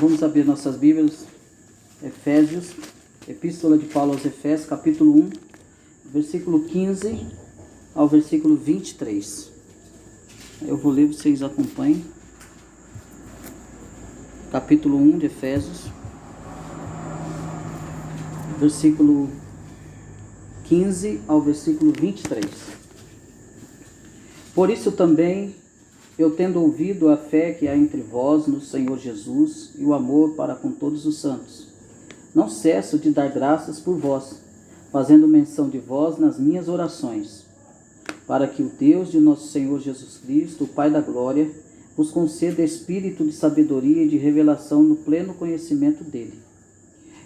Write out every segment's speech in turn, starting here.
Vamos abrir nossas Bíblias, Efésios, Epístola de Paulo aos Efésios, capítulo 1, versículo 15 ao versículo 23. Eu vou ler, vocês acompanhem. Capítulo 1 de Efésios, versículo 15 ao versículo 23. Por isso também, eu tendo ouvido a fé que há entre vós no Senhor Jesus e o amor para com todos os santos, não cesso de dar graças por vós, fazendo menção de vós nas minhas orações, para que o Deus de nosso Senhor Jesus Cristo, o Pai da glória, vos conceda espírito de sabedoria e de revelação no pleno conhecimento dele,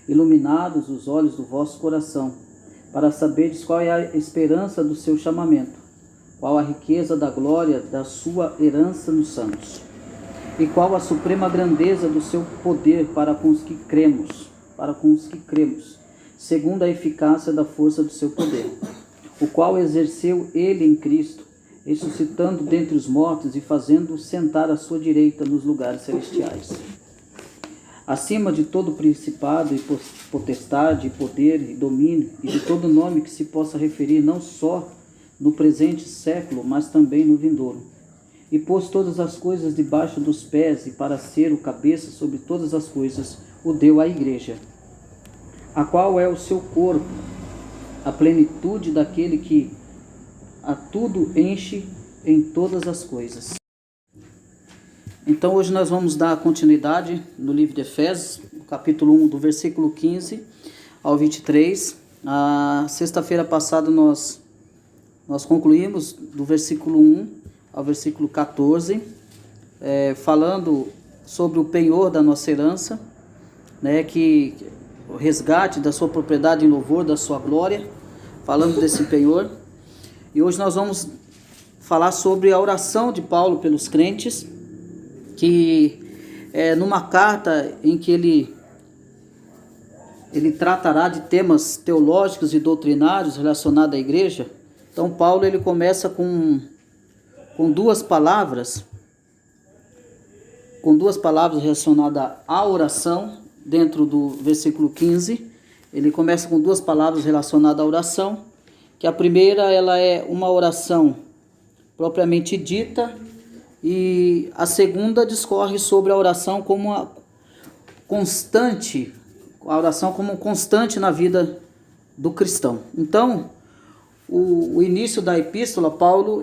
iluminados os olhos do vosso coração, para saberdes qual é a esperança do seu chamamento, qual a riqueza da glória da sua herança nos santos, e qual a suprema grandeza do seu poder para com os que cremos, segundo a eficácia da força do seu poder, o qual exerceu ele em Cristo, ressuscitando dentre os mortos e fazendo sentar à sua direita nos lugares celestiais, acima de todo principado e potestade, e poder e domínio, e de todo nome que se possa referir não só no presente século, mas também no vindouro. E pôs todas as coisas debaixo dos pés, e para ser o cabeça sobre todas as coisas, o deu à igreja, a qual é o seu corpo, a plenitude daquele que a tudo enche em todas as coisas. Então hoje nós vamos dar continuidade no livro de Efésios, capítulo 1, do versículo 15 ao 23. A sexta-feira passada nós concluímos do versículo 1 ao versículo 14, falando sobre o penhor da nossa herança, que o resgate da sua propriedade em louvor da sua glória, falando desse penhor. E hoje nós vamos falar sobre a oração de Paulo pelos crentes, que numa carta em que ele tratará de temas teológicos e doutrinários relacionados à igreja. Então Paulo ele começa com duas palavras relacionadas à oração. Dentro do versículo 15, ele começa com duas palavras relacionadas à oração, que a primeira ela é uma oração propriamente dita, e a segunda discorre sobre a oração como uma constante, na vida do cristão. Então, o início da epístola, Paulo,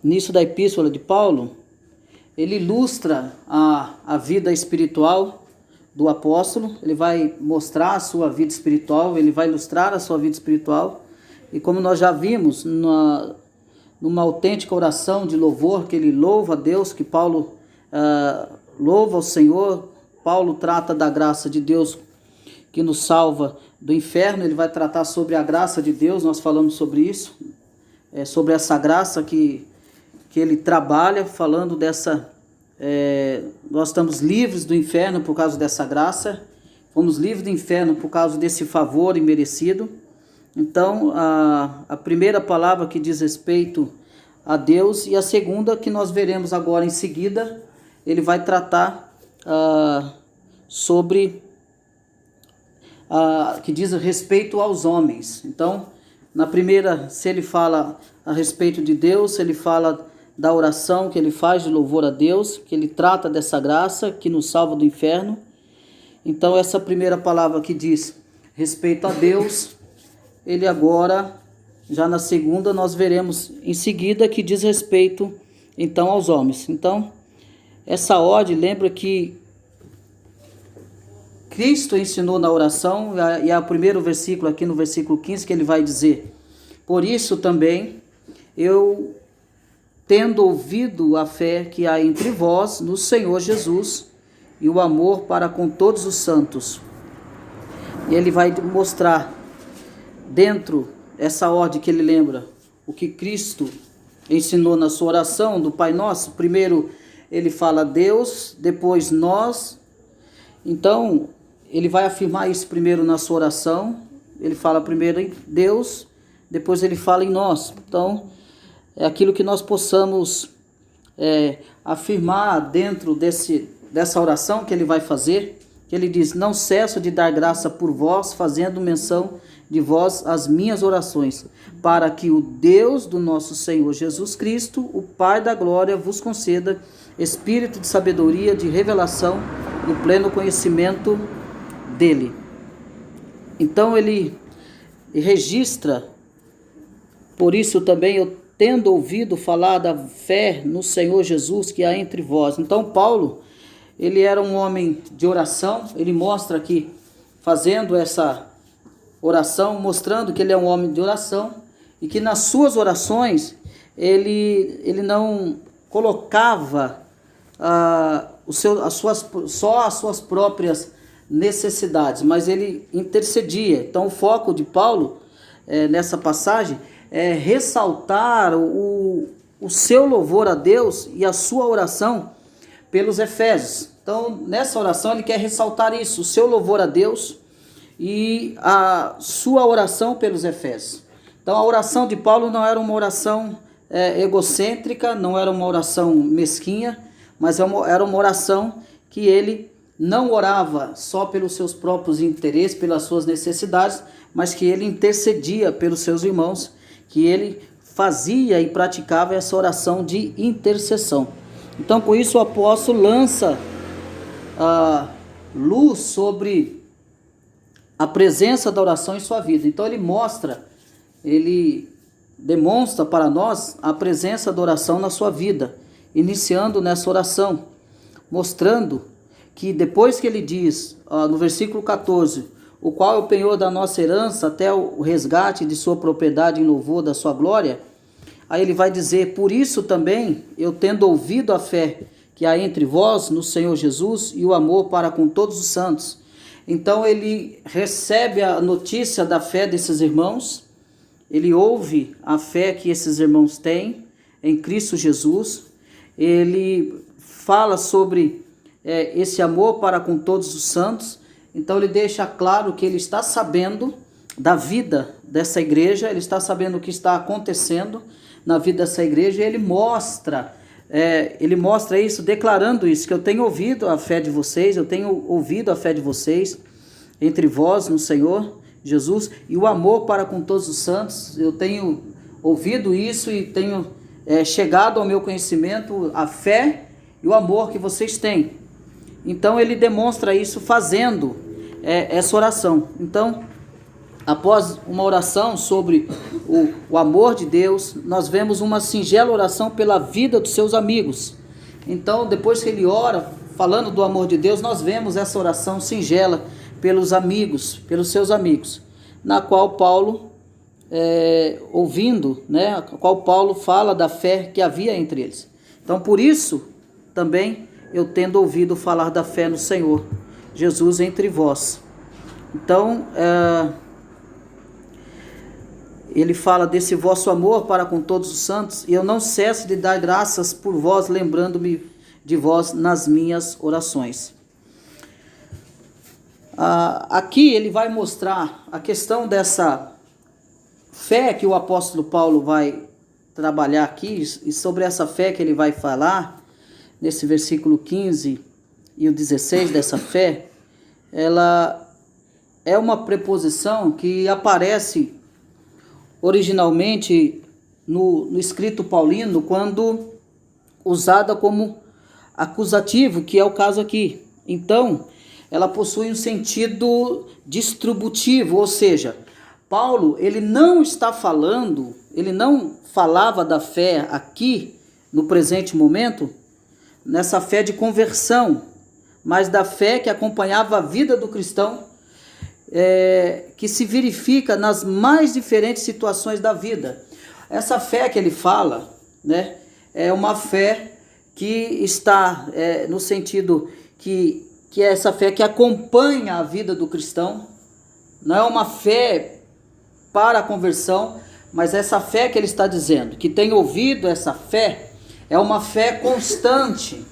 início da epístola de Paulo, ele ilustra a vida espiritual do apóstolo. Ele vai mostrar a sua vida espiritual, ele vai ilustrar a sua vida espiritual. E como nós já vimos, numa autêntica oração de louvor, que ele louva a Deus, que Paulo louva ao Senhor. Paulo trata da graça de Deus que nos salva do inferno. Ele vai tratar sobre a graça de Deus, nós falamos sobre isso, sobre essa graça que ele trabalha, falando dessa... nós estamos livres do inferno por causa dessa graça, fomos livres do inferno por causa desse favor imerecido. Então, a primeira palavra que diz respeito a Deus, e a segunda que nós veremos agora em seguida, ele vai tratar sobre que diz respeito aos homens. Então, na primeira, se ele fala a respeito de Deus, ele fala da oração que ele faz de louvor a Deus, que ele trata dessa graça que nos salva do inferno. Então, essa primeira palavra que diz respeito a Deus, ele agora, já na segunda, nós veremos em seguida que diz respeito, então, aos homens. Então, essa ordem, lembra que Cristo ensinou na oração, e é o primeiro versículo aqui no versículo 15, que ele vai dizer: por isso também, eu, tendo ouvido a fé que há entre vós no Senhor Jesus e o amor para com todos os santos. E ele vai mostrar dentro essa ordem que ele lembra, o que Cristo ensinou na sua oração do Pai Nosso. Primeiro ele fala Deus, depois nós. Então ele vai afirmar isso primeiro na sua oração. Ele fala primeiro em Deus, depois ele fala em nós. Então é aquilo que nós possamos afirmar dentro dessa oração que ele vai fazer, que ele diz: não cesso de dar graça por vós, fazendo menção de vós as minhas orações, para que o Deus do nosso Senhor Jesus Cristo, o Pai da glória, vos conceda espírito de sabedoria, de revelação, no pleno conhecimento dele. Então ele registra, por isso também eu tendo ouvido falar da fé no Senhor Jesus que há entre vós. Então Paulo, ele era um homem de oração, ele mostra aqui, fazendo essa oração, mostrando que ele é um homem de oração, e que nas suas orações, ele não colocava só as suas próprias necessidades, mas ele intercedia. Então o foco de Paulo nessa passagem é ressaltar o seu louvor a Deus e a sua oração pelos Efésios. Então nessa oração ele quer ressaltar isso, o seu louvor a Deus e a sua oração pelos Efésios. Então a oração de Paulo não era uma oração egocêntrica, não era uma oração mesquinha, mas era uma oração que ele não orava só pelos seus próprios interesses, pelas suas necessidades, mas que ele intercedia pelos seus irmãos, que ele fazia e praticava essa oração de intercessão. Então com isso o apóstolo lança luz sobre a presença da oração em sua vida. Então ele demonstra para nós a presença da oração na sua vida, iniciando nessa oração, mostrando que depois que ele diz, no versículo 14, o qual é o penhor da nossa herança até o resgate de sua propriedade em louvor da sua glória, aí ele vai dizer: por isso também, eu tendo ouvido a fé que há entre vós no Senhor Jesus e o amor para com todos os santos. Então ele recebe a notícia da fé desses irmãos, ele ouve a fé que esses irmãos têm em Cristo Jesus, ele fala sobre esse amor para com todos os santos. Então ele deixa claro que ele está sabendo da vida dessa igreja, ele está sabendo o que está acontecendo na vida dessa igreja, e ele mostra isso, declarando isso, que eu tenho ouvido a fé de vocês, entre vós no Senhor Jesus, e o amor para com todos os santos. Eu tenho ouvido isso e tenho chegado ao meu conhecimento a fé e o amor que vocês têm. Então ele demonstra isso fazendo essa oração. Então, após uma oração sobre o amor de Deus, nós vemos uma singela oração pela vida dos seus amigos. Então, depois que ele ora, falando do amor de Deus, nós vemos essa oração singela pelos seus amigos, na qual Paulo, Paulo fala da fé que havia entre eles. Então, por isso, também, eu tendo ouvido falar da fé no Senhor Jesus entre vós. Então, ele fala desse vosso amor para com todos os santos, e eu não cesso de dar graças por vós, lembrando-me de vós nas minhas orações. Aqui ele vai mostrar a questão dessa fé que o apóstolo Paulo vai trabalhar aqui, e sobre essa fé que ele vai falar, nesse versículo 15 e o 16 dessa fé, ela é uma preposição que aparece originalmente no escrito paulino, quando usada como acusativo, que é o caso aqui. Então, ela possui um sentido distributivo, ou seja, Paulo, ele não falava da fé aqui, no presente momento, nessa fé de conversão, mas da fé que acompanhava a vida do cristão, que se verifica nas mais diferentes situações da vida. Essa fé que ele fala, é uma fé que está no sentido que é essa fé que acompanha a vida do cristão. Não é uma fé para a conversão, mas essa fé que ele está dizendo, que tem ouvido essa fé, é uma fé constante.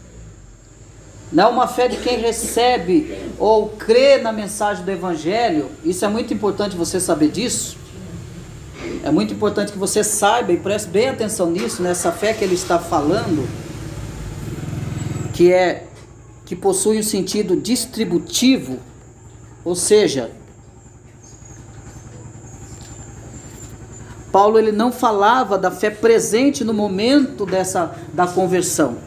Não é uma fé de quem recebe ou crê na mensagem do Evangelho. Isso é muito importante você saber disso. É muito importante que você saiba e preste bem atenção nisso, nessa fé que ele está falando, que possui um sentido distributivo, ou seja, Paulo ele não falava da fé presente no momento da conversão,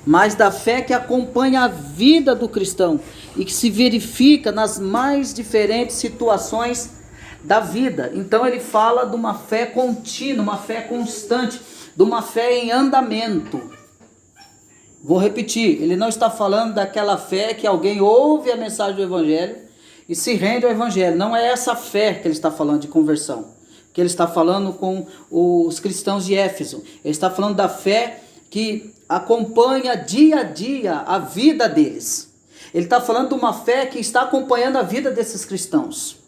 mas da fé que acompanha a vida do cristão e que se verifica nas mais diferentes situações da vida. Então ele fala de uma fé contínua, uma fé constante, de uma fé em andamento. Vou repetir, ele não está falando daquela fé que alguém ouve a mensagem do Evangelho e se rende ao Evangelho. Não é essa fé que ele está falando de conversão, que ele está falando com os cristãos de Éfeso. Ele está falando da fé que acompanha dia a dia a vida deles. Ele está falando de uma fé que está acompanhando a vida desses cristãos.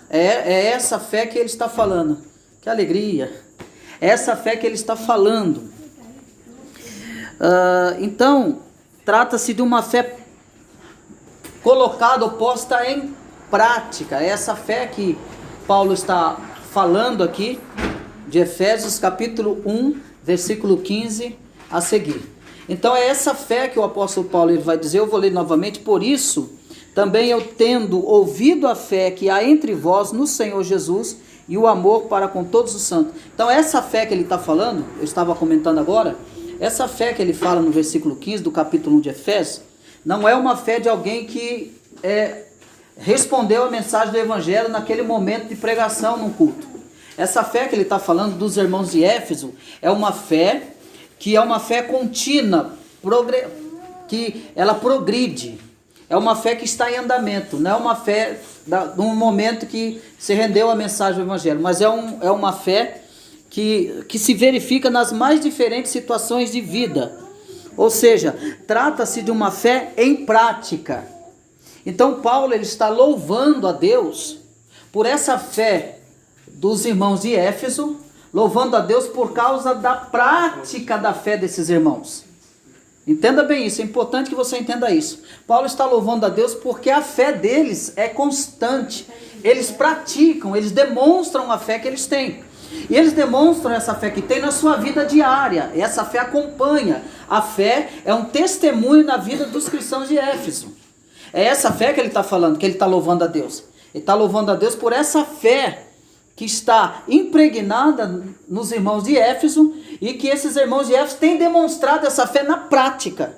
É essa fé que ele está falando. Que alegria! É essa fé que ele está falando. Então, trata-se de uma fé colocada, posta em prática. É essa fé que Paulo está falando aqui, de Efésios capítulo 1, versículo 15 a seguir. Então é essa fé que o apóstolo Paulo ele vai dizer, eu vou ler novamente: por isso, também eu tendo ouvido a fé que há entre vós no Senhor Jesus e o amor para com todos os santos. Então essa fé que ele está falando, eu estava comentando agora, essa fé que ele fala no versículo 15 do capítulo 1 de Efésios, não é uma fé de alguém que respondeu a mensagem do Evangelho naquele momento de pregação num culto. Essa fé que ele está falando dos irmãos de Éfeso é uma fé que é uma fé contínua, que ela progride. É uma fé que está em andamento, não é uma fé num momento que se rendeu a mensagem do Evangelho, mas é uma fé que se verifica nas mais diferentes situações de vida. Ou seja, trata-se de uma fé em prática. Então Paulo ele está louvando a Deus por essa fé dos irmãos de Éfeso, louvando a Deus por causa da prática da fé desses irmãos. Entenda bem isso, é importante que você entenda isso. Paulo está louvando a Deus porque a fé deles é constante. Eles praticam, eles demonstram a fé que eles têm. E eles demonstram essa fé que tem na sua vida diária. Essa fé acompanha. A fé é um testemunho na vida dos cristãos de Éfeso. É essa fé que ele está falando, que ele está louvando a Deus. Ele está louvando a Deus por essa fé que está impregnada nos irmãos de Éfeso e que esses irmãos de Éfeso têm demonstrado essa fé na prática.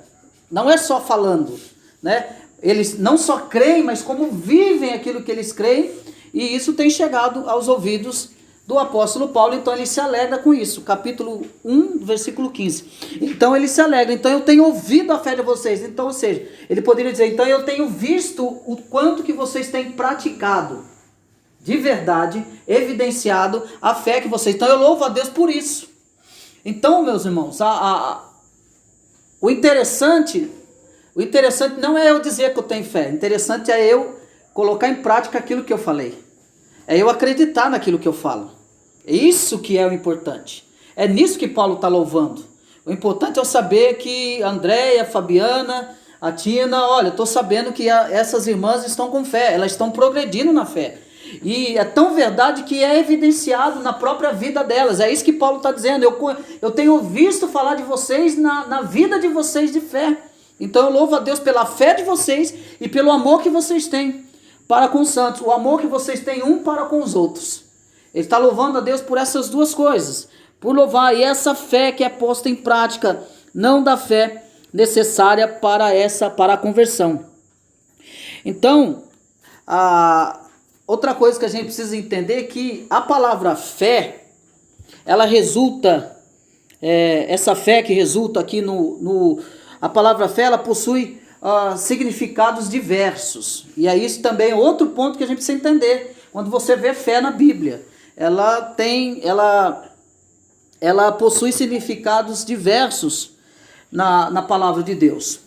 Não é só falando, né? Eles não só creem, mas como vivem aquilo que eles creem, e isso tem chegado aos ouvidos do apóstolo Paulo. Então ele se alegra com isso, capítulo 1, versículo 15. Então ele se alegra, então eu tenho ouvido a fé de vocês. Então, ou seja, ele poderia dizer, então eu tenho visto o quanto que vocês têm praticado de verdade, evidenciado a fé que vocês... Então eu louvo a Deus por isso. Então, meus irmãos, o interessante não é eu dizer que eu tenho fé. O interessante é eu colocar em prática aquilo que eu falei. É eu acreditar naquilo que eu falo. É isso que é o importante. É nisso que Paulo está louvando. O importante é eu saber que a Andréia, a Fabiana, a Tina, olha, estou sabendo que essas irmãs estão com fé. Elas estão progredindo na fé. E é tão verdade que é evidenciado na própria vida delas. É isso que Paulo está dizendo. Eu tenho visto falar de vocês na vida de vocês de fé. Então eu louvo a Deus pela fé de vocês e pelo amor que vocês têm para com os santos. O amor que vocês têm um para com os outros. Ele está louvando a Deus por essas duas coisas. Por louvar, e essa fé que é posta em prática, não da fé necessária para a conversão. Então, outra coisa que a gente precisa entender é que a palavra fé, ela resulta, essa fé que resulta aqui a palavra fé, ela possui significados diversos. E aí isso também é outro ponto que a gente precisa entender. Quando você vê fé na Bíblia, ela possui significados diversos na palavra de Deus.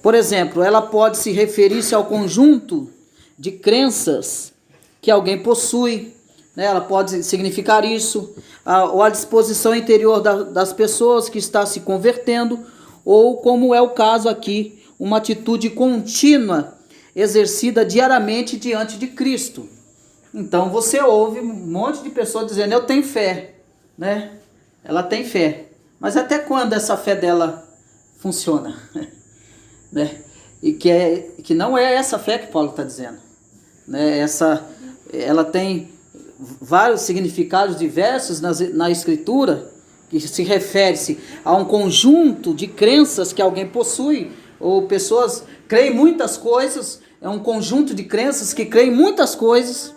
Por exemplo, ela pode se referir-se ao conjunto de crenças que alguém possui, né? Ela pode significar isso, ou a disposição interior das pessoas que está se convertendo, ou como é o caso aqui, uma atitude contínua exercida diariamente diante de Cristo. Então você ouve um monte de pessoas dizendo, eu tenho fé, né? Ela tem fé. Mas até quando essa fé dela funciona? Né? E que não é essa fé que Paulo está dizendo. Né? Ela tem vários significados diversos na Escritura, que se refere-se a um conjunto de crenças que alguém possui, ou pessoas creem muitas coisas, é um conjunto de crenças que creem muitas coisas,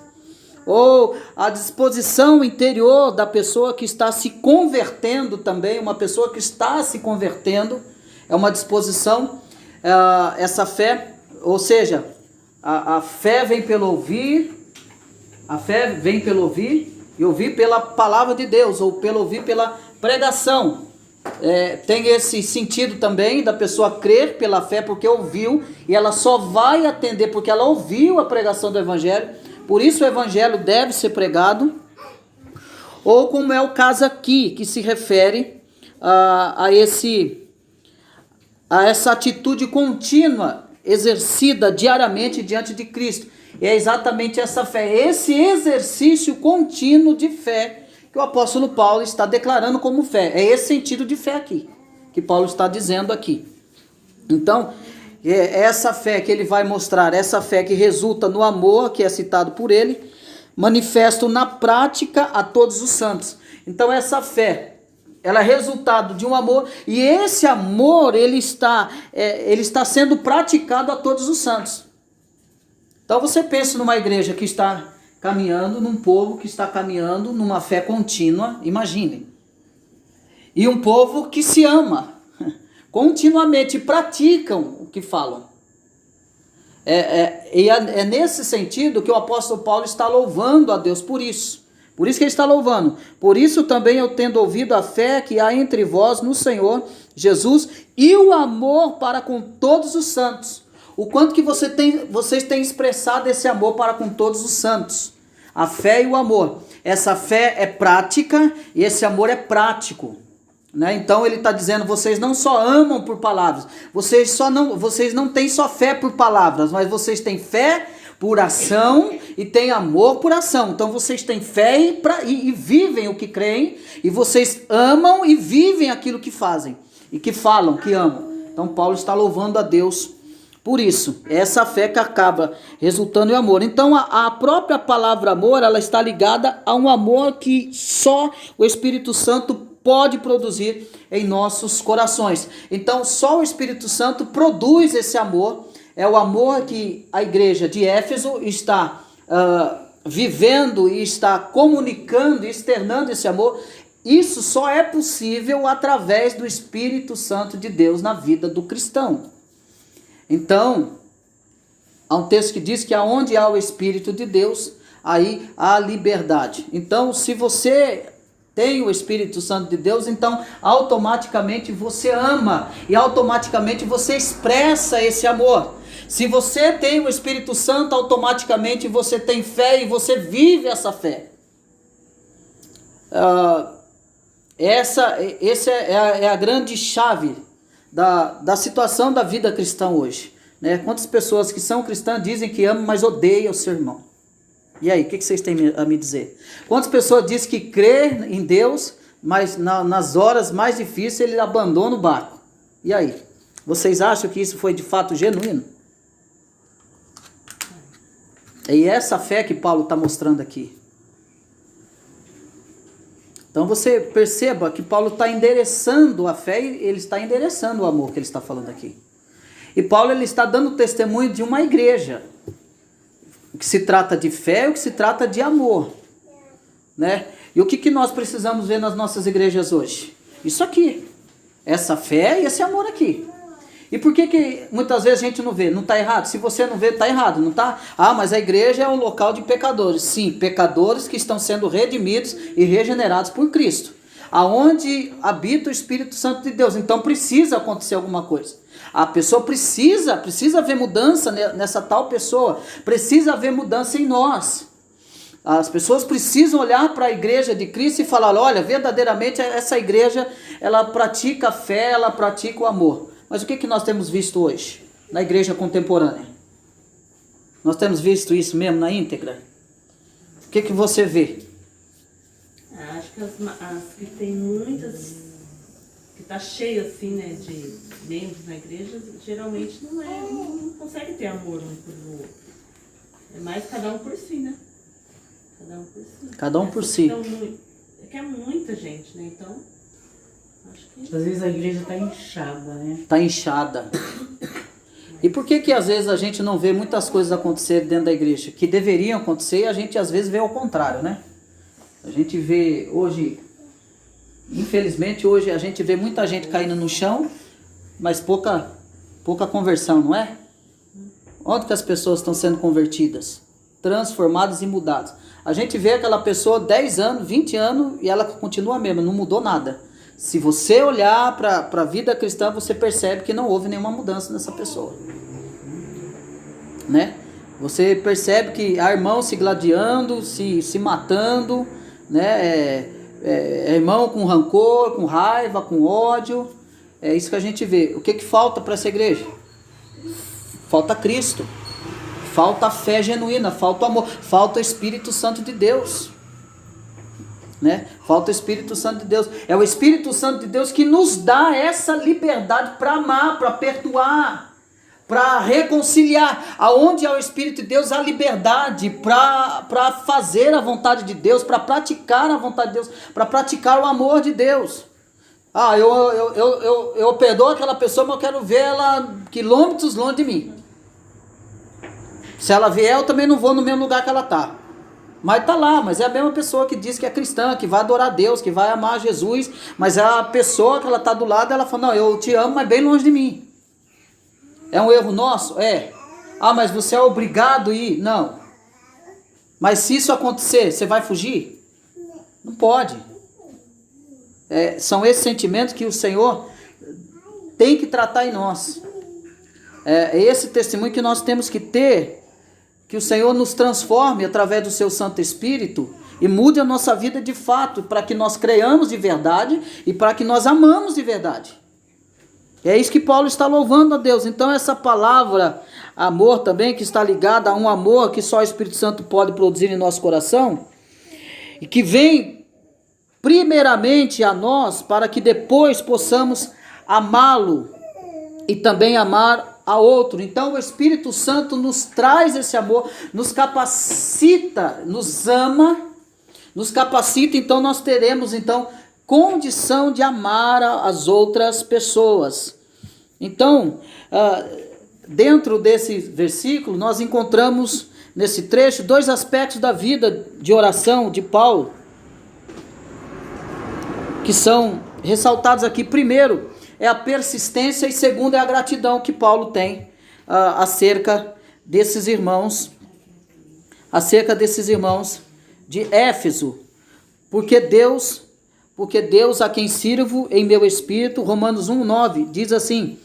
ou a disposição interior da pessoa que está se convertendo também, uma pessoa que está se convertendo, é uma disposição, essa fé, ou seja, a fé vem pelo ouvir, e ouvir pela palavra de Deus, ou pelo ouvir pela pregação. Tem esse sentido também da pessoa crer pela fé porque ouviu, e ela só vai atender porque ela ouviu a pregação do Evangelho. Por isso o Evangelho deve ser pregado. Ou como é o caso aqui, que se refere a essa atitude contínua, exercida diariamente diante de Cristo. E é exatamente essa fé, esse exercício contínuo de fé que o apóstolo Paulo está declarando como fé. É esse sentido de fé aqui, que Paulo está dizendo aqui. Então, é essa fé que ele vai mostrar, essa fé que resulta no amor, que é citado por ele, manifesto na prática a todos os santos. Então essa fé, ela é resultado de um amor, e esse amor ele está sendo praticado a todos os santos. Então você pensa numa igreja que está caminhando, num povo que está caminhando numa fé contínua, imaginem. E um povo que se ama, continuamente praticam o que falam. É nesse sentido que o apóstolo Paulo está louvando a Deus por isso. Por isso que ele está louvando. Por isso também eu tendo ouvido a fé que há entre vós no Senhor Jesus e o amor para com todos os santos. O quanto que vocês têm expressado esse amor para com todos os santos. A fé e o amor. Essa fé é prática e esse amor é prático. Né? Então ele está dizendo, vocês não só amam por palavras, vocês não têm só fé por palavras, mas vocês têm fé por ação e têm amor por ação. Então vocês têm fé e vivem o que creem, e vocês amam e vivem aquilo que fazem, e que falam, que amam. Então Paulo está louvando a Deus por isso, essa fé que acaba resultando em amor. Então a própria palavra amor, ela está ligada a um amor que só o Espírito Santo pode produzir em nossos corações. Então só o Espírito Santo produz esse amor. É o amor que a igreja de Éfeso está vivendo e está comunicando e externando esse amor. Isso só é possível através do Espírito Santo de Deus na vida do cristão. Então, há um texto que diz que aonde há o Espírito de Deus, aí há liberdade. Então, se você tem o Espírito Santo de Deus, então automaticamente você ama e automaticamente você expressa esse amor. Se você tem o Espírito Santo, automaticamente você tem fé e você vive essa fé. Essa é a grande chave da situação da vida cristã hoje. Né? Quantas pessoas que são cristãs dizem que amam, mas odeiam o seu irmão? E aí, o que vocês têm a me dizer? Quantas pessoas dizem que crê em Deus, mas nas horas mais difíceis ele abandona o barco? E aí? Vocês acham que isso foi de fato genuíno? É essa fé que Paulo está mostrando aqui. Então você perceba que Paulo está endereçando a fé e ele está endereçando o amor que ele está falando aqui. E Paulo ele está dando testemunho de uma igreja. O que se trata de fé e o que se trata de amor. Né? E o que nós precisamos ver nas nossas igrejas hoje? Isso aqui. Essa fé e esse amor aqui. E por que muitas vezes a gente não vê? Não está errado? Se você não vê, está errado, não está? Ah, mas a igreja é um local de pecadores. Sim, pecadores que estão sendo redimidos e regenerados por Cristo. Aonde habita o Espírito Santo de Deus. Então precisa acontecer alguma coisa. A pessoa precisa ver mudança nessa tal pessoa. Precisa haver mudança em nós. As pessoas precisam olhar para a igreja de Cristo e falar, olha, verdadeiramente essa igreja, ela pratica a fé, ela pratica o amor. Mas o que nós temos visto hoje na igreja contemporânea? Nós temos visto isso mesmo na íntegra? O que você vê? Acho que as que tem muitas, que tá cheio assim, né, de membros na igreja, geralmente não consegue ter amor um pelo outro. É mais cada um por si, né? Cada um por si. Cada um por si. É que é muita gente, né? Então, acho que... Às vezes a igreja está inchada, né? Está inchada. E por que às vezes a gente não vê muitas coisas acontecer dentro da igreja? Que deveriam acontecer e a gente às vezes vê ao contrário, né? A gente vê hoje, infelizmente hoje a gente vê muita gente caindo no chão, mas pouca conversão, não é? Onde que as pessoas estão sendo convertidas? Transformadas e mudadas. A gente vê aquela pessoa 10 anos, 20 anos e ela continua a mesma, não mudou nada. Se você olhar para a vida cristã, você percebe que não houve nenhuma mudança nessa pessoa. Né? Você percebe que há irmãos se gladiando, se matando, né? Irmão com rancor, com raiva, com ódio. É isso que a gente vê. O que falta para essa igreja? Falta Cristo. Falta a fé genuína, falta o amor, falta o Espírito Santo de Deus. Né? Falta o Espírito Santo de Deus. É o Espírito Santo de Deus que nos dá essa liberdade para amar, para perdoar, para reconciliar. Aonde há o Espírito de Deus, há liberdade para fazer a vontade de Deus, para praticar a vontade de Deus, para praticar o amor de Deus. Eu perdoo aquela pessoa, mas eu quero ver ela quilômetros longe de mim. Se ela vier, eu também não vou no mesmo lugar que ela está. Mas tá lá, mas é a mesma pessoa que diz que é cristã, que vai adorar Deus, que vai amar Jesus, mas é a pessoa que ela tá do lado, ela fala, não, eu te amo, mas bem longe de mim. É um erro nosso? É. Ah, mas você é obrigado a ir? Não. Mas se isso acontecer, você vai fugir? Não pode. São esses sentimentos que o Senhor tem que tratar em nós. É esse testemunho que nós temos que ter, que o Senhor nos transforme através do seu Santo Espírito e mude a nossa vida de fato, para que nós creiamos de verdade e para que nós amamos de verdade. É isso que Paulo está louvando a Deus. Então essa palavra amor também, que está ligada a um amor que só o Espírito Santo pode produzir em nosso coração, e que vem primeiramente a nós para que depois possamos amá-lo e também amar a outro. Então o Espírito Santo nos traz esse amor, nos capacita, nos ama, nos capacita, então nós teremos condição de amar as outras pessoas. Então, dentro desse versículo, nós encontramos nesse trecho 2 aspectos da vida de oração de Paulo, que são ressaltados aqui. Primeiro é a persistência e segundo é a gratidão que Paulo tem acerca desses irmãos de Éfeso, porque Deus a quem sirvo em meu espírito, Romanos 1:9 diz assim,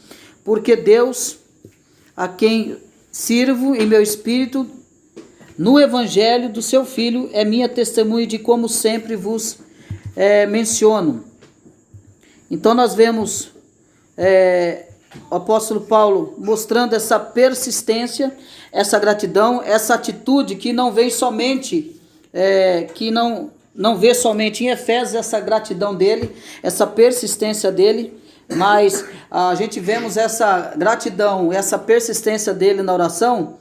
porque Deus a quem sirvo em meu espírito no evangelho do seu filho é minha testemunha de como sempre vos menciono. Então nós vemos o apóstolo Paulo mostrando essa persistência, essa gratidão, essa atitude que não vem somente, que não vê somente em Efésios essa gratidão dele, essa persistência dele, mas a gente vemos essa gratidão, essa persistência dele na oração,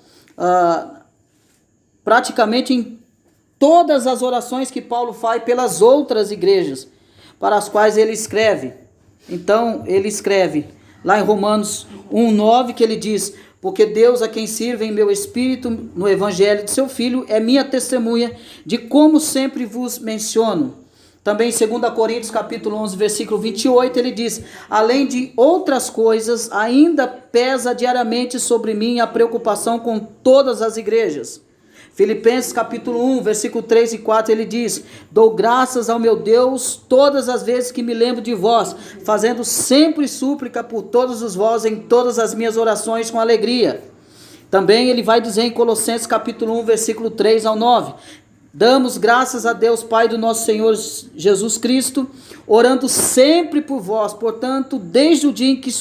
praticamente em todas as orações que Paulo faz pelas outras igrejas, para as quais ele escreve. Então, ele escreve lá em Romanos 1:9, que ele diz, porque Deus a quem sirvo em meu espírito no evangelho de seu filho é minha testemunha de como sempre vos menciono. Também em 2 Coríntios capítulo 11, versículo 28, ele diz, além de outras coisas, ainda pesa diariamente sobre mim a preocupação com todas as igrejas. Filipenses capítulo 1, versículo 3 e 4, ele diz, dou graças ao meu Deus todas as vezes que me lembro de vós, fazendo sempre súplica por todos os vós em todas as minhas orações com alegria. Também ele vai dizer em Colossenses capítulo 1, versículo 3 ao 9, damos graças a Deus Pai do nosso Senhor Jesus Cristo, orando sempre por vós, portanto, desde o dia em que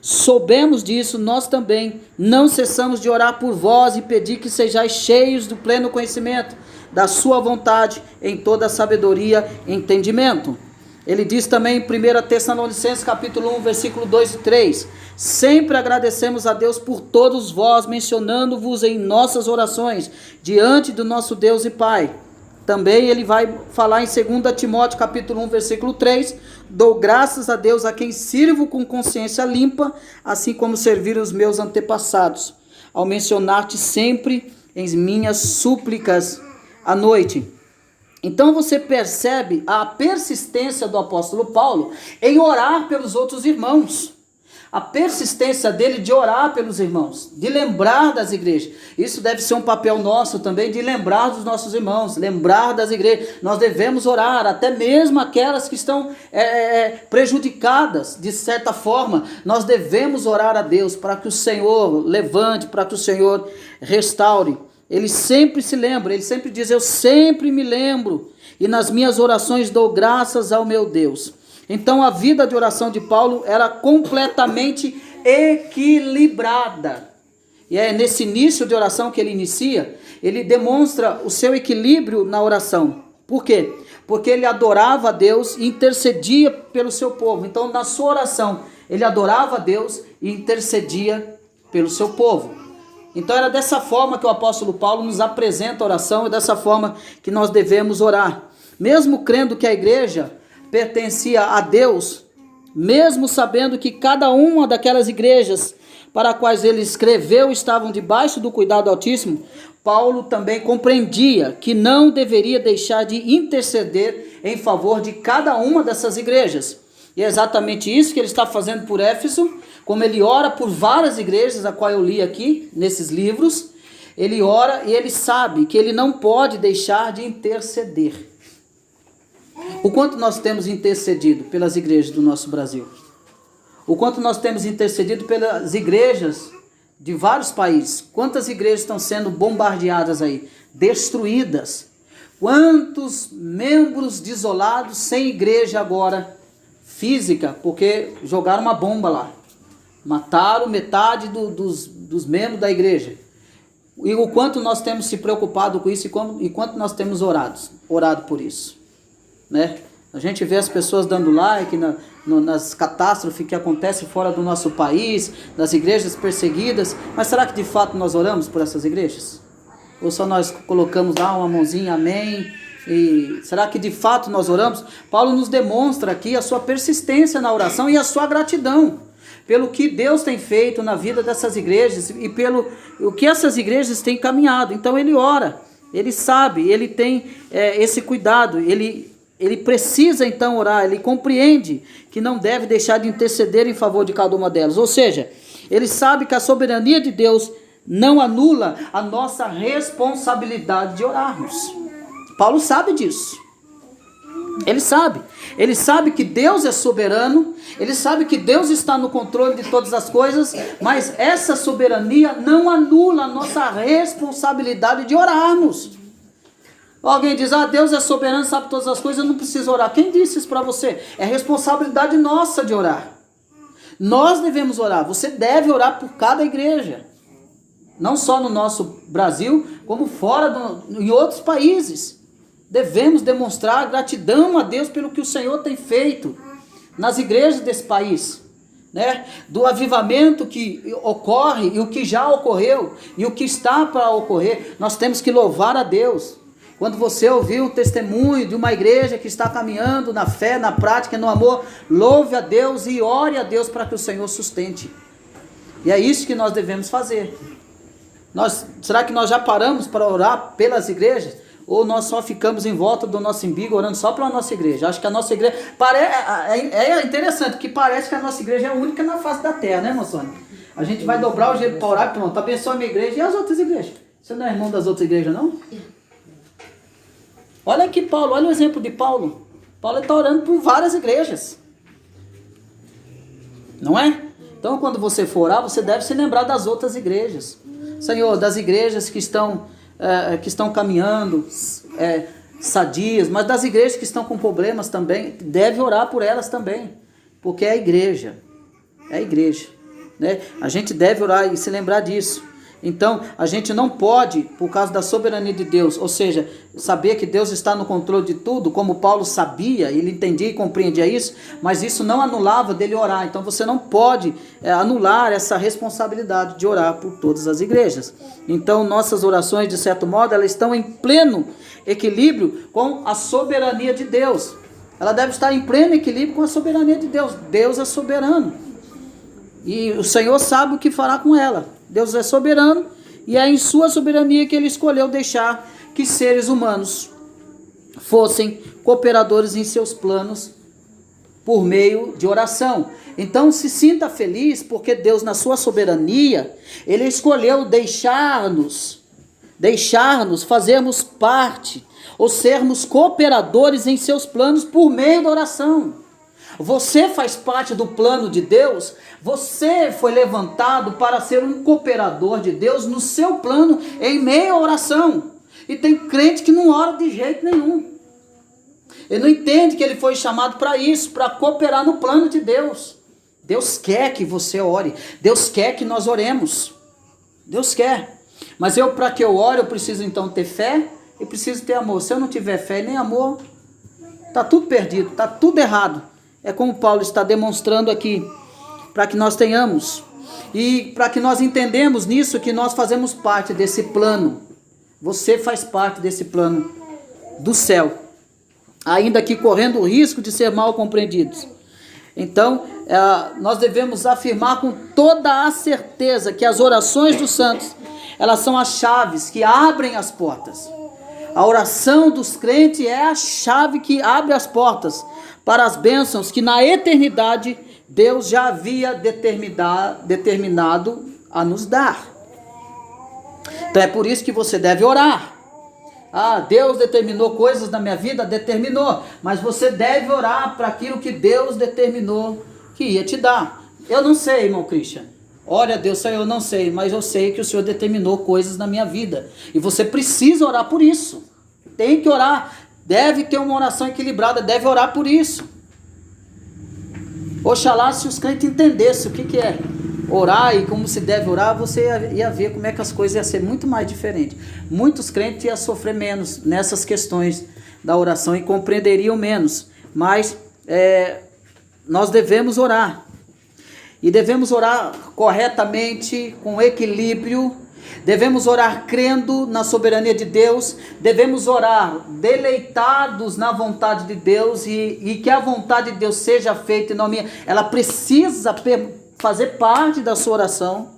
soubemos disso, nós também não cessamos de orar por vós e pedir que sejais cheios do pleno conhecimento da sua vontade em toda sabedoria e entendimento. Ele diz também em 1 Tessalonicenses capítulo 1, versículo 2 e 3, sempre agradecemos a Deus por todos vós, mencionando-vos em nossas orações, diante do nosso Deus e Pai. Também ele vai falar em 2 Timóteo capítulo 1, versículo 3, dou graças a Deus a quem sirvo com consciência limpa, assim como serviram os meus antepassados, ao mencionar-te sempre em minhas súplicas à noite. Então você percebe a persistência do apóstolo Paulo em orar pelos outros irmãos. A persistência dele de orar pelos irmãos, de lembrar das igrejas. Isso deve ser um papel nosso também, de lembrar dos nossos irmãos, lembrar das igrejas. Nós devemos orar, até mesmo aquelas que estão prejudicadas, de certa forma. Nós devemos orar a Deus para que o Senhor levante, para que o Senhor restaure. Ele sempre se lembra, ele sempre diz, eu sempre me lembro, e nas minhas orações dou graças ao meu Deus. Então a vida de oração de Paulo era completamente equilibrada. E é nesse início de oração que ele inicia, ele demonstra o seu equilíbrio na oração. Por quê? Porque ele adorava a Deus e intercedia pelo seu povo. Então na sua oração, ele adorava a Deus e intercedia pelo seu povo. Então era dessa forma que o apóstolo Paulo nos apresenta a oração, e dessa forma que nós devemos orar. Mesmo crendo que a igreja pertencia a Deus, mesmo sabendo que cada uma daquelas igrejas para as quais ele escreveu estavam debaixo do cuidado do Altíssimo, Paulo também compreendia que não deveria deixar de interceder em favor de cada uma dessas igrejas. E é exatamente isso que ele está fazendo por Éfeso, como ele ora por várias igrejas, a qual eu li aqui nesses livros. Ele ora e ele sabe que ele não pode deixar de interceder. O quanto nós temos intercedido pelas igrejas do nosso Brasil? O quanto nós temos intercedido pelas igrejas de vários países? Quantas igrejas estão sendo bombardeadas aí, destruídas? Quantos membros desolados sem igreja agora física, porque jogaram uma bomba lá? Mataram metade dos membros da igreja. E o quanto nós temos se preocupado com isso e quanto nós temos orado por isso. Né? A gente vê as pessoas dando like nas catástrofes que acontecem fora do nosso país, das igrejas perseguidas, mas será que de fato nós oramos por essas igrejas? Ou só nós colocamos lá uma mãozinha, amém? E será que de fato nós oramos? Paulo nos demonstra aqui a sua persistência na oração e a sua gratidão pelo que Deus tem feito na vida dessas igrejas e pelo o que essas igrejas têm caminhado. Então ele ora, ele sabe, ele tem esse cuidado, ele precisa então orar, ele compreende que não deve deixar de interceder em favor de cada uma delas. Ou seja, ele sabe que a soberania de Deus não anula a nossa responsabilidade de orarmos. Paulo sabe disso. Ele sabe que Deus é soberano, ele sabe que Deus está no controle de todas as coisas, mas essa soberania não anula a nossa responsabilidade de orarmos. Alguém diz, Deus é soberano, sabe todas as coisas, eu não preciso orar. Quem disse isso para você? É responsabilidade nossa de orar. Nós devemos orar, você deve orar por cada igreja. Não só no nosso Brasil, como fora, em outros países. Devemos demonstrar gratidão a Deus pelo que o Senhor tem feito nas igrejas desse país. Né? Do avivamento que ocorre e o que já ocorreu e o que está para ocorrer. Nós temos que louvar a Deus. Quando você ouvir um testemunho de uma igreja que está caminhando na fé, na prática, no amor, louve a Deus e ore a Deus para que o Senhor sustente. E é isso que nós devemos fazer. Será que nós já paramos para orar pelas igrejas? Ou nós só ficamos em volta do nosso umbigo orando só pela nossa igreja? Acho que a nossa igreja... É interessante, porque parece que a nossa igreja é a única na face da terra, né, moçona? A gente vai dobrar o jeito para orar, pronto, abençoa a minha igreja e as outras igrejas. Você não é irmão das outras igrejas, não? Olha aqui Paulo, olha o exemplo de Paulo. Paulo está orando por várias igrejas. Não é? Então quando você for orar, você deve se lembrar das outras igrejas. Senhor, das igrejas que estão caminhando, sadias, mas das igrejas que estão com problemas também, deve orar por elas também, porque é a igreja, né? A gente deve orar e se lembrar disso. Então, a gente não pode, por causa da soberania de Deus, ou seja, saber que Deus está no controle de tudo, como Paulo sabia, ele entendia e compreendia isso, mas isso não anulava dele orar. Então, você não pode anular essa responsabilidade de orar por todas as igrejas. Então, nossas orações, de certo modo, elas estão em pleno equilíbrio com a soberania de Deus. Ela deve estar em pleno equilíbrio com a soberania de Deus. Deus é soberano. E o Senhor sabe o que fará com ela. Deus é soberano e é em sua soberania que ele escolheu deixar que seres humanos fossem cooperadores em seus planos por meio de oração. Então se sinta feliz porque Deus, na sua soberania, ele escolheu deixar-nos fazermos parte ou sermos cooperadores em seus planos por meio da oração. Você faz parte do plano de Deus, você foi levantado para ser um cooperador de Deus no seu plano em meio à oração. E tem crente que não ora de jeito nenhum. Ele não entende que ele foi chamado para isso, para cooperar no plano de Deus. Deus quer que você ore, Deus quer que nós oremos. Deus quer. Mas para que eu ore, eu preciso então ter fé e preciso ter amor. Se eu não tiver fé nem amor, está tudo perdido, está tudo errado. É como Paulo está demonstrando aqui, para que nós tenhamos, e para que nós entendemos nisso, que nós fazemos parte desse plano. Você faz parte desse plano do céu, ainda que correndo o risco de ser mal compreendidos. Então, nós devemos afirmar com toda a certeza que as orações dos santos, elas são as chaves que abrem as portas. A oração dos crentes é a chave que abre as portas para as bênçãos que na eternidade Deus já havia determinado a nos dar. Então é por isso que você deve orar. Deus determinou coisas na minha vida? Determinou. Mas você deve orar para aquilo que Deus determinou que ia te dar. Eu não sei, irmão Christian. Ore a Deus, Senhor, eu não sei, mas eu sei que o Senhor determinou coisas na minha vida. E você precisa orar por isso. Tem que orar. Deve ter uma oração equilibrada, deve orar por isso. Oxalá se os crentes entendessem o que é orar e como se deve orar, você ia ver como é que as coisas iam ser muito mais diferentes. Muitos crentes iam sofrer menos nessas questões da oração e compreenderiam menos. Mas nós devemos orar. E devemos orar corretamente, com equilíbrio. Devemos orar crendo na soberania de Deus. Devemos orar deleitados na vontade de Deus. E que a vontade de Deus seja feita e não minha. Ela precisa fazer parte da sua oração.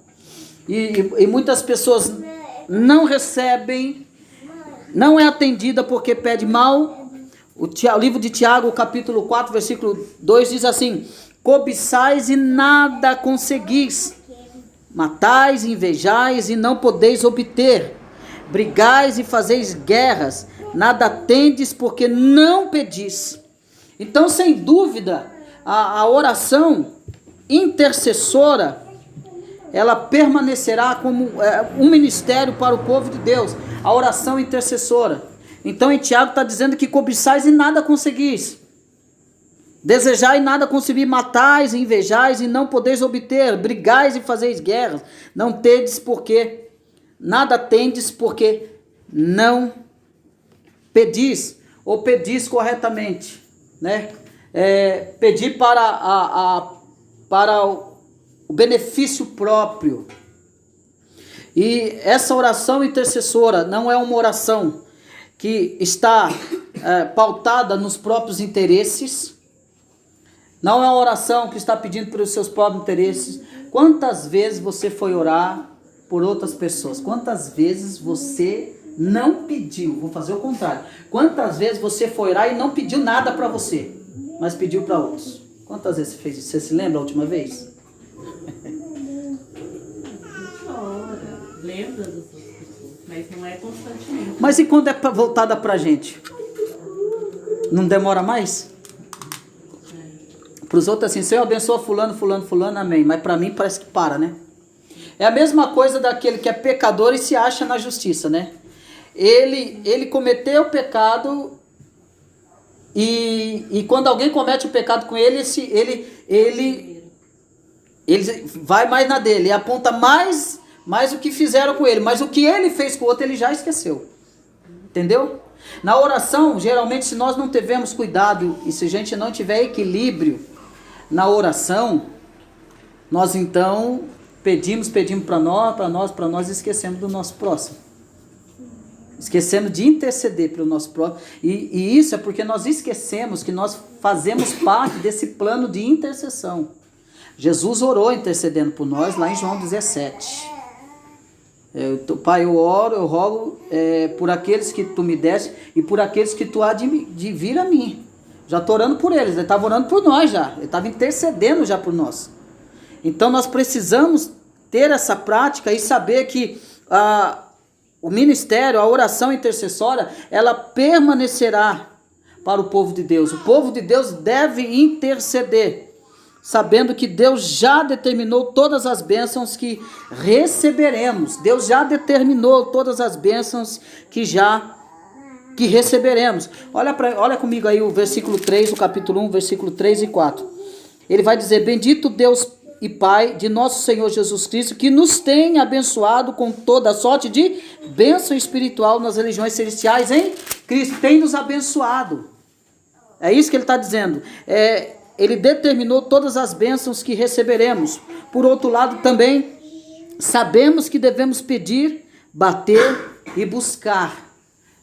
E muitas pessoas não recebem, não é atendida porque pede mal. O livro de Tiago, capítulo 4, versículo 2 diz assim: cobiçais e nada conseguis, matais, invejais e não podeis obter, brigais e fazeis guerras, nada tendes porque não pedis. Então, sem dúvida, a oração intercessora, ela permanecerá como um ministério para o povo de Deus, a oração intercessora. Então, em Tiago está dizendo que cobiçais e nada conseguis, desejai e nada conseguir, matais, invejais e não podeis obter, brigais e fazeis guerras, não tendes porque, nada tendes porque não pedis, ou pedis corretamente, né? Pedir para o benefício próprio. E essa oração intercessora não é uma oração que está pautada nos próprios interesses. Não é uma oração que está pedindo pelos seus próprios interesses. Quantas vezes você foi orar por outras pessoas? Quantas vezes você não pediu? Vou fazer o contrário. Quantas vezes você foi orar e não pediu nada para você, mas pediu para outros? Quantas vezes você fez isso? Você se lembra a última vez? Lembra das outras pessoas, mas não é constantemente. Mas e quando é voltada para a gente? Não demora mais? Para os outros assim, Senhor abençoa fulano, fulano, fulano, amém. Mas para mim parece que para, né? É a mesma coisa daquele que é pecador e se acha na justiça, né? Ele cometeu o pecado e quando alguém comete o pecado com ele, ele vai mais na dele, aponta mais mais o que fizeram com ele, mas o que ele fez com o outro ele já esqueceu. Entendeu? Na oração, geralmente, se nós não tivermos cuidado e se a gente não tiver equilíbrio na oração, nós então pedimos para nós e esquecemos do nosso próximo. Esquecemos de interceder pelo nosso próximo. E isso é porque nós esquecemos que nós fazemos parte desse plano de intercessão. Jesus orou intercedendo por nós lá em João 17. Pai, eu oro, eu rogo por aqueles que tu me deste e por aqueles que tu há de vir a mim. Já estou orando por eles, ele estava orando por nós já, ele estava intercedendo já por nós. Então nós precisamos ter essa prática e saber que o ministério, a oração intercessória, ela permanecerá para o povo de Deus. O povo de Deus deve interceder, sabendo que Deus já determinou todas as bênçãos que receberemos. Deus já determinou todas as bênçãos que receberemos. Olha comigo aí o versículo 3, o capítulo 1, versículo 3 e 4. Ele vai dizer: bendito Deus e Pai de nosso Senhor Jesus Cristo, que nos tem abençoado com toda sorte de bênção espiritual nas regiões celestiais em Cristo. Tem nos abençoado. É isso que ele está dizendo. Ele determinou todas as bênçãos que receberemos. Por outro lado, também sabemos que devemos pedir, bater e buscar.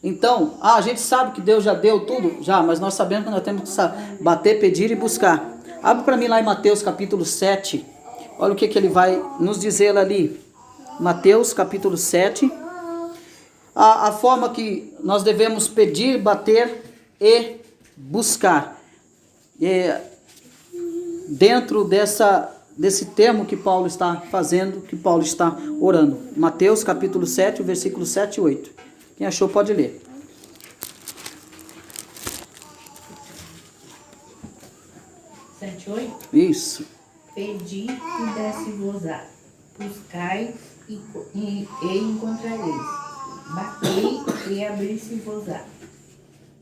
Então, a gente sabe que Deus já deu tudo, já, mas nós sabemos que nós temos que bater, pedir e buscar. Abre para mim lá em Mateus capítulo 7. Olha o que ele vai nos dizer ali. Mateus capítulo 7. A forma que nós devemos pedir, bater e buscar. Dentro desse termo que Paulo está fazendo, que Paulo está orando. Mateus capítulo 7, versículo 7 e 8. Quem achou pode ler. 7, 8? Isso. Pedi e desse-vos-á. Buscai e encontrareis. Batei e abrir-se-vos-á.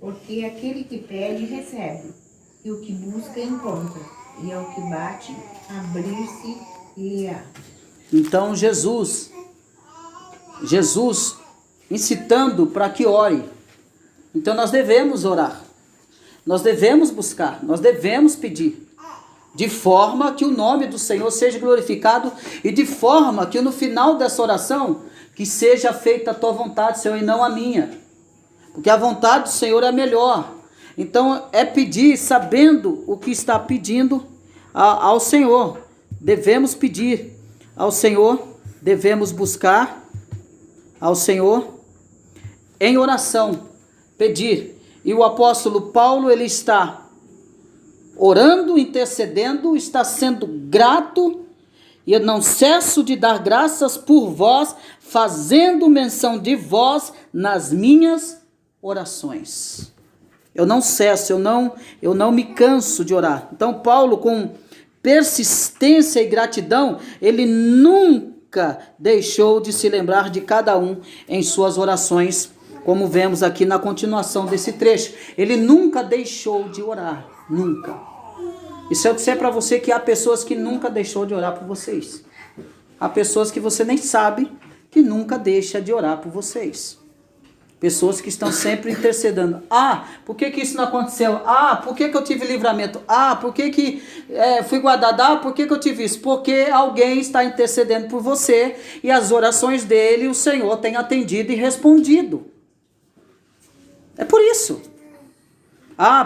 Porque aquele que pede, recebe. E o que busca, encontra. E ao que bate, abrir-se-lhe-á. Então Jesus incitando para que ore. Então nós devemos orar. Nós devemos buscar. Nós devemos pedir. De forma que o nome do Senhor seja glorificado e de forma que no final dessa oração, que seja feita a tua vontade, Senhor, e não a minha. Porque a vontade do Senhor é melhor. Então é pedir sabendo o que está pedindo ao Senhor. Devemos pedir ao Senhor, devemos buscar ao Senhor em oração, pedir. E o apóstolo Paulo, ele está orando, intercedendo, está sendo grato, e eu não cesso de dar graças por vós, fazendo menção de vós nas minhas orações. Eu não cesso, eu não me canso de orar. Então Paulo, com persistência e gratidão, ele nunca deixou de se lembrar de cada um em suas orações, como vemos aqui na continuação desse trecho. Ele nunca deixou de orar, nunca. E se eu disser para você que há pessoas que nunca deixou de orar por vocês, há pessoas que você nem sabe que nunca deixa de orar por vocês. Pessoas que estão sempre intercedendo. Por que isso não aconteceu? Por que eu tive livramento? Por que fui guardado? Por que eu tive isso? Porque alguém está intercedendo por você e as orações dele o Senhor tem atendido e respondido. É por isso.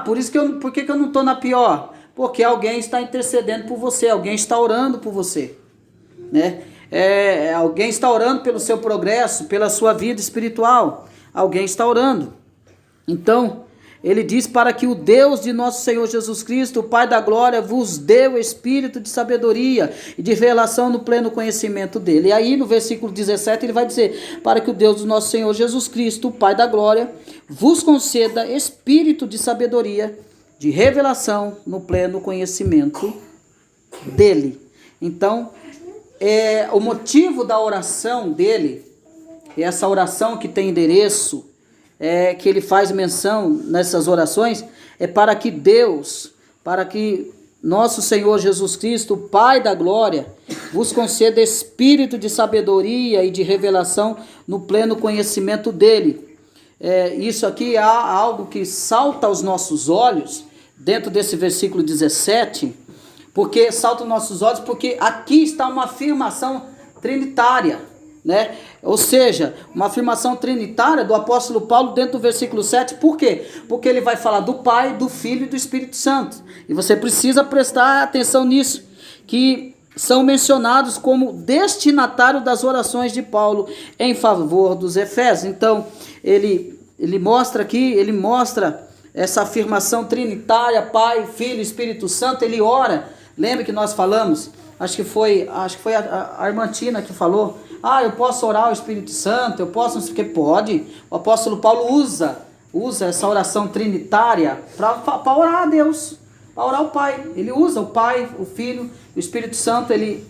Por isso por que eu não estou na pior? Porque alguém está intercedendo por você, alguém está orando por você, né? Alguém está orando pelo seu progresso, pela sua vida espiritual. Alguém está orando. Então, ele diz: para que o Deus de nosso Senhor Jesus Cristo, o Pai da glória, vos dê o espírito de sabedoria e de revelação no pleno conhecimento dele. E aí no versículo 17 ele vai dizer: para que o Deus do nosso Senhor Jesus Cristo, o Pai da glória, vos conceda espírito de sabedoria, de revelação no pleno conhecimento dele. Então, o motivo da oração dele, essa oração que tem endereço, que ele faz menção nessas orações, é para que nosso Senhor Jesus Cristo, o Pai da glória, vos conceda espírito de sabedoria e de revelação no pleno conhecimento dele. Isso aqui há algo que salta aos nossos olhos, dentro desse versículo 17, porque salta aos nossos olhos, porque aqui está uma afirmação trinitária, né? Ou seja, uma afirmação trinitária do apóstolo Paulo dentro do versículo 7. Por quê? Porque ele vai falar do Pai, do Filho e do Espírito Santo. E você precisa prestar atenção nisso, que são mencionados como destinatário das orações de Paulo em favor dos Efésios. Então, ele mostra aqui, ele mostra essa afirmação trinitária, Pai, Filho e Espírito Santo. Ele ora. Lembra que nós falamos? Acho que foi a irmã Tina que falou. Eu posso orar ao Espírito Santo, eu posso, não sei o que, pode. O apóstolo Paulo usa essa oração trinitária para orar a Deus, para orar ao Pai. Ele usa o Pai, o Filho, o Espírito Santo, ele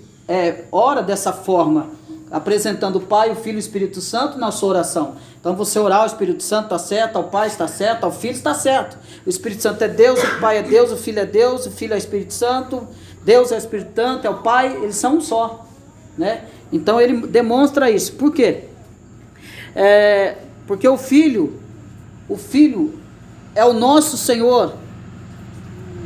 ora dessa forma, apresentando o Pai, o Filho e o Espírito Santo na sua oração. Então você orar ao Espírito Santo está certo, ao Pai está certo, ao Filho está certo. O Espírito Santo é Deus, o Pai é Deus, o Filho é Deus, o Filho é o Espírito Santo, Deus é o Espírito Santo, é o Pai, eles são um só, né? Então ele demonstra isso. Por quê? Porque o Filho é o nosso Senhor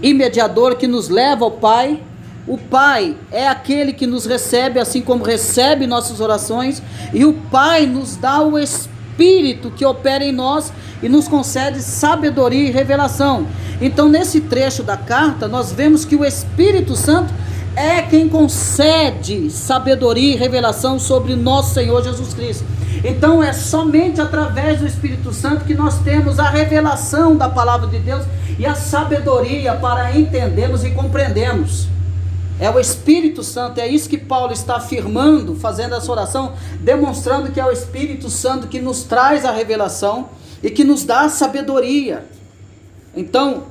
e mediador que nos leva ao Pai. O Pai é aquele que nos recebe, assim como recebe nossas orações, e o Pai nos dá o Espírito que opera em nós e nos concede sabedoria e revelação. Então, nesse trecho da carta, nós vemos que o Espírito Santo é quem concede sabedoria e revelação sobre nosso Senhor Jesus Cristo. Então é somente através do Espírito Santo que nós temos a revelação da palavra de Deus e a sabedoria para entendermos e compreendermos. É o Espírito Santo, é isso que Paulo está afirmando, fazendo essa oração, demonstrando que é o Espírito Santo que nos traz a revelação e que nos dá a sabedoria. Então,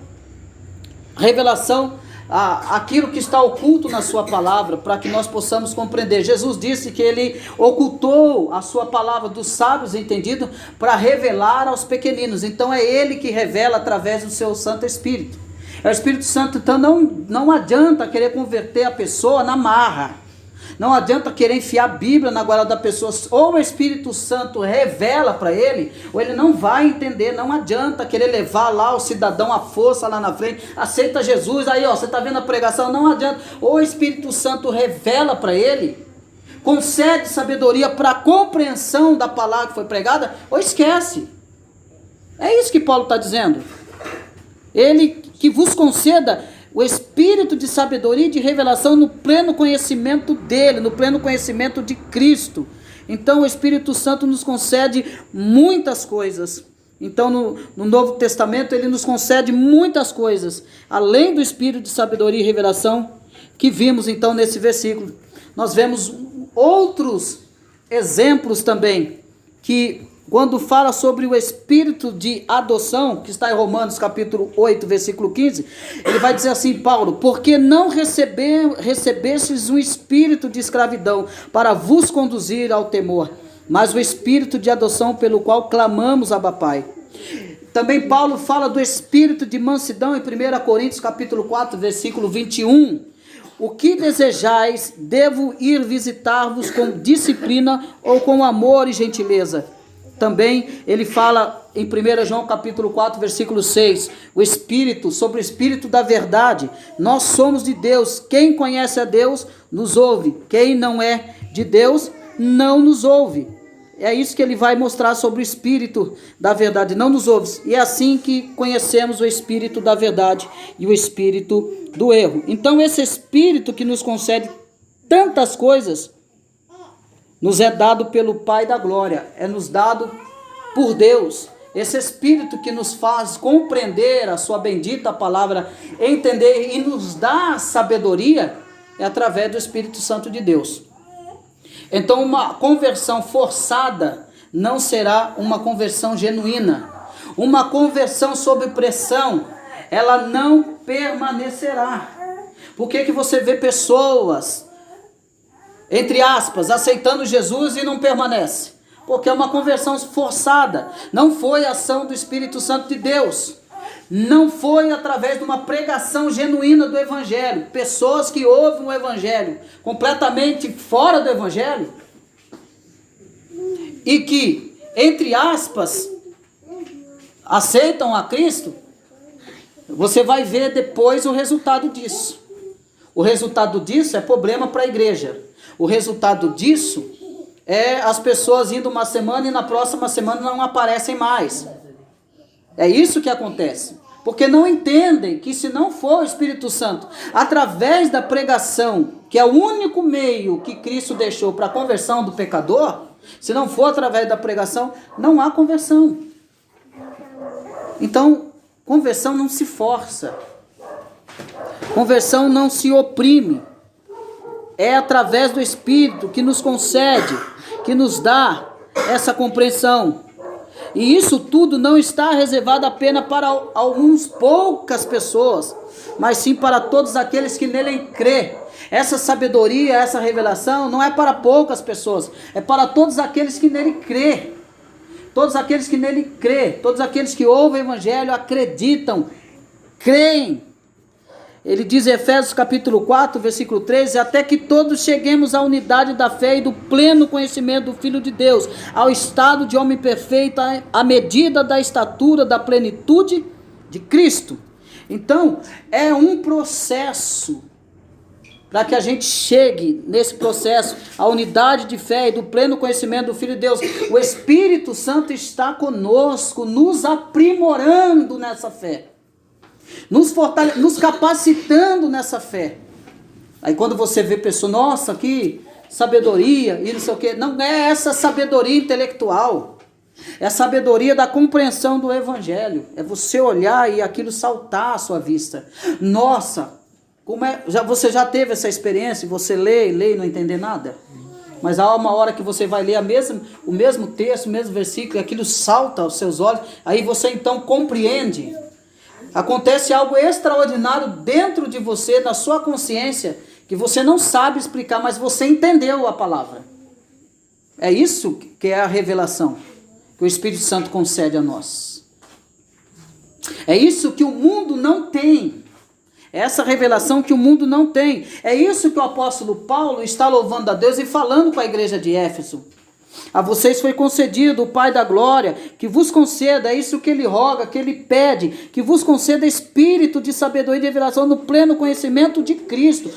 revelação, aquilo que está oculto na sua palavra, para que nós possamos compreender. Jesus disse que ele ocultou a sua palavra dos sábios entendidos para revelar aos pequeninos. Então é ele que revela através do seu Santo Espírito. É o Espírito Santo. Então não adianta querer converter a pessoa na marra. Não adianta querer enfiar a Bíblia na goela da pessoa. Ou o Espírito Santo revela para ele, ou ele não vai entender. Não adianta querer levar lá o cidadão à força lá na frente. Aceita Jesus, aí você está vendo a pregação. Não adianta. Ou o Espírito Santo revela para ele, concede sabedoria para a compreensão da palavra que foi pregada, ou esquece. É isso que Paulo está dizendo. Ele que vos conceda o espírito de sabedoria e de revelação no pleno conhecimento dele, no pleno conhecimento de Cristo. Então o Espírito Santo nos concede muitas coisas. Então no Novo Testamento ele nos concede muitas coisas, além do espírito de sabedoria e revelação que vimos então nesse versículo. Nós vemos outros exemplos também, que quando fala sobre o espírito de adoção, que está em Romanos capítulo 8, versículo 15, ele vai dizer assim, Paulo: porque não recebestes um espírito de escravidão para vos conduzir ao temor, mas o espírito de adoção pelo qual clamamos, Abba Pai. Também Paulo fala do espírito de mansidão em 1 Coríntios capítulo 4, versículo 21. O que desejais, devo ir visitar-vos com disciplina ou com amor e gentileza. Também ele fala em 1 João capítulo 4, versículo 6, o Espírito, sobre o Espírito da verdade. Nós somos de Deus, quem conhece a Deus nos ouve, quem não é de Deus não nos ouve. É isso que ele vai mostrar sobre o Espírito da verdade, não nos ouve. E é assim que conhecemos o Espírito da verdade e o Espírito do erro. Então esse Espírito que nos concede tantas coisas, nos é dado pelo Pai da Glória, é nos dado por Deus. Esse Espírito que nos faz compreender a sua bendita palavra, entender e nos dá sabedoria, é através do Espírito Santo de Deus. Então uma conversão forçada não será uma conversão genuína. Uma conversão sob pressão, ela não permanecerá. Por que você vê pessoas, entre aspas, aceitando Jesus e não permanece? Porque é uma conversão forçada, não foi a ação do Espírito Santo de Deus. não foi através de uma pregação genuína do Evangelho. Pessoas que ouvem o Evangelho completamente fora do Evangelho e que, entre aspas, aceitam a Cristo, você vai ver depois o resultado disso. O resultado disso é problema para a igreja. O resultado disso é as pessoas indo uma semana e na próxima semana não aparecem mais. É isso que acontece. Porque não entendem que se não for o Espírito Santo, através da pregação, que é o único meio que Cristo deixou para a conversão do pecador, se não for através da pregação, não há conversão. Então, conversão não se força. Conversão não se oprime. É através do Espírito que nos concede, que nos dá essa compreensão. E isso tudo não está reservado apenas para algumas poucas pessoas, mas sim para todos aqueles que nele crê. Essa sabedoria, essa revelação não é para poucas pessoas, é para todos aqueles que nele crê. Todos aqueles que nele crê, todos aqueles que ouvem o Evangelho, acreditam, creem. Ele diz em Efésios capítulo 4, versículo 13, até que todos cheguemos à unidade da fé e do pleno conhecimento do Filho de Deus, ao estado de homem perfeito, à medida da estatura da plenitude de Cristo. Então, é um processo para que a gente chegue nesse processo, à unidade de fé e do pleno conhecimento do Filho de Deus. O Espírito Santo está conosco, nos aprimorando nessa fé. Nos capacitando nessa fé. Aí quando você vê pessoa, nossa, que sabedoria, e não sei o que, não é essa sabedoria intelectual, é a sabedoria da compreensão do Evangelho, é você olhar e aquilo saltar à sua vista. Nossa, você já teve essa experiência, você lê e não entender nada? Mas há uma hora que você vai ler o mesmo texto, o mesmo versículo, e aquilo salta aos seus olhos, aí você então compreende. Acontece algo extraordinário dentro de você, na sua consciência, que você não sabe explicar, mas você entendeu a palavra. É isso que é a revelação que o Espírito Santo concede a nós. É isso que o mundo não tem. É essa revelação que o mundo não tem. É isso que o apóstolo Paulo está louvando a Deus e falando com a igreja de Éfeso. A vocês foi concedido o Pai da glória, que vos conceda, é isso que ele roga, que ele pede, que vos conceda espírito de sabedoria e de revelação no pleno conhecimento de Cristo,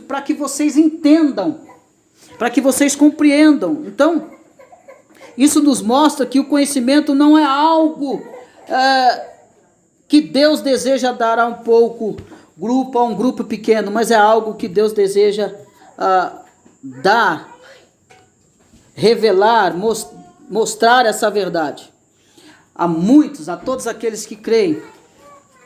para que vocês entendam, para que vocês compreendam. Então, isso nos mostra que o conhecimento não é algo que Deus deseja dar a um grupo pequeno, mas é algo que Deus deseja dar, revelar, mostrar essa verdade a todos aqueles que creem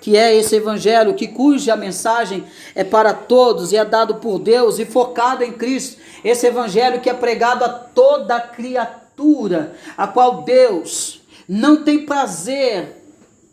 que é esse evangelho, cuja mensagem é para todos e é dado por Deus e focado em Cristo. Esse evangelho que é pregado a toda criatura, a qual Deus não tem prazer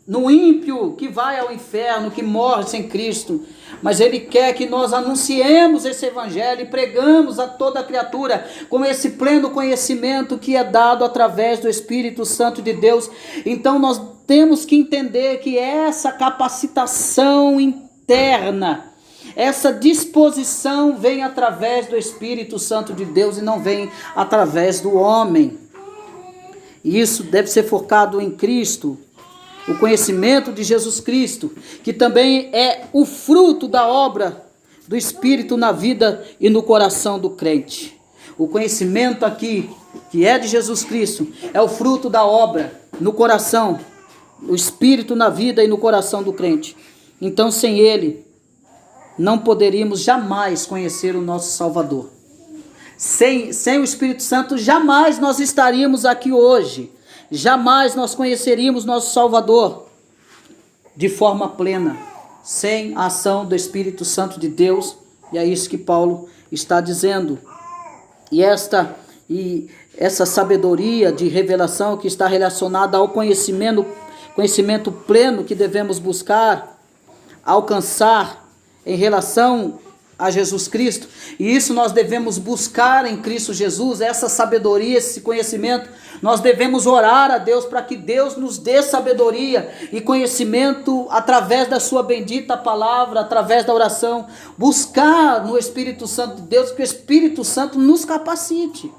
no ímpio que vai ao inferno, que morre sem Cristo, mas Ele quer que nós anunciemos esse evangelho e pregamos a toda criatura com esse pleno conhecimento que é dado através do Espírito Santo de Deus. Então nós temos que entender que essa capacitação interna, essa disposição vem através do Espírito Santo de Deus e não vem através do homem. E isso deve ser focado em Cristo, o conhecimento de Jesus Cristo, que também é o fruto da obra do Espírito na vida e no coração do crente. O conhecimento aqui, que é de Jesus Cristo, é o fruto da obra no coração, o Espírito na vida e no coração do crente. Então, sem Ele, não poderíamos jamais conhecer o nosso Salvador. Sem o Espírito Santo, jamais nós estaríamos aqui hoje. Jamais nós conheceríamos nosso Salvador de forma plena, sem a ação do Espírito Santo de Deus. E é isso que Paulo está dizendo. E essa sabedoria de revelação que está relacionada ao conhecimento pleno que devemos buscar, alcançar em relação a Jesus Cristo, e isso nós devemos buscar em Cristo Jesus, essa sabedoria, esse conhecimento. Nós devemos orar a Deus para que Deus nos dê sabedoria e conhecimento através da sua bendita palavra, através da oração. Buscar no Espírito Santo de Deus, que o Espírito Santo nos capacite.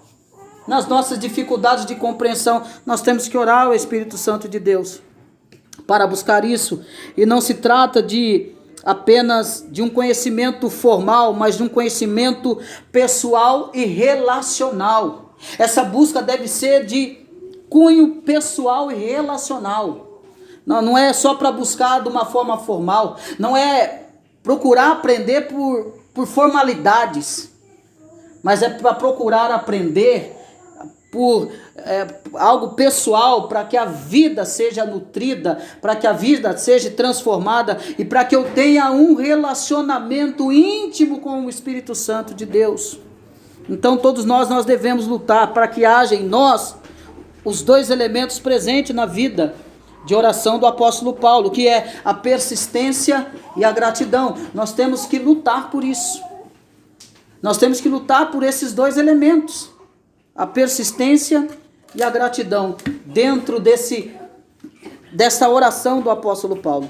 Nas nossas dificuldades de compreensão, nós temos que orar ao Espírito Santo de Deus para buscar isso. E não se trata de apenas de um conhecimento formal, mas de um conhecimento pessoal e relacional. Essa busca deve ser de cunho pessoal e relacional. Não é só para buscar de uma forma formal. Não é procurar aprender por formalidades. Mas é para procurar aprender por algo pessoal, para que a vida seja nutrida, para que a vida seja transformada e para que eu tenha um relacionamento íntimo com o Espírito Santo de Deus. Então todos nós devemos lutar para que haja em nós os dois elementos presentes na vida de oração do apóstolo Paulo, que é a persistência e a gratidão. Nós temos que lutar por isso. Nós temos que lutar por esses dois elementos, a persistência e a gratidão, dentro dessa oração do apóstolo Paulo.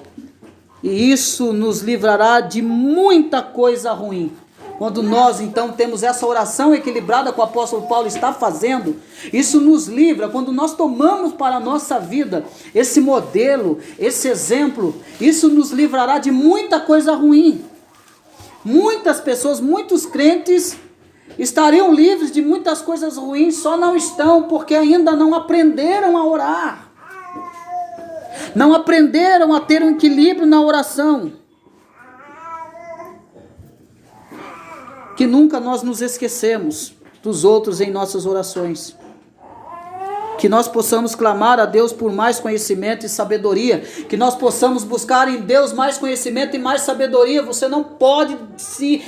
E isso nos livrará de muita coisa ruim. Quando nós, então, temos essa oração equilibrada que o apóstolo Paulo está fazendo, isso nos livra. Quando nós tomamos para a nossa vida esse modelo, esse exemplo, isso nos livrará de muita coisa ruim. Muitas pessoas, muitos crentes estariam livres de muitas coisas ruins, só não estão porque ainda não aprenderam a orar. Não aprenderam a ter um equilíbrio na oração. Que nunca nós nos esquecemos dos outros em nossas orações. Que nós possamos clamar a Deus por mais conhecimento e sabedoria. Que nós possamos buscar em Deus mais conhecimento e mais sabedoria. Você não pode se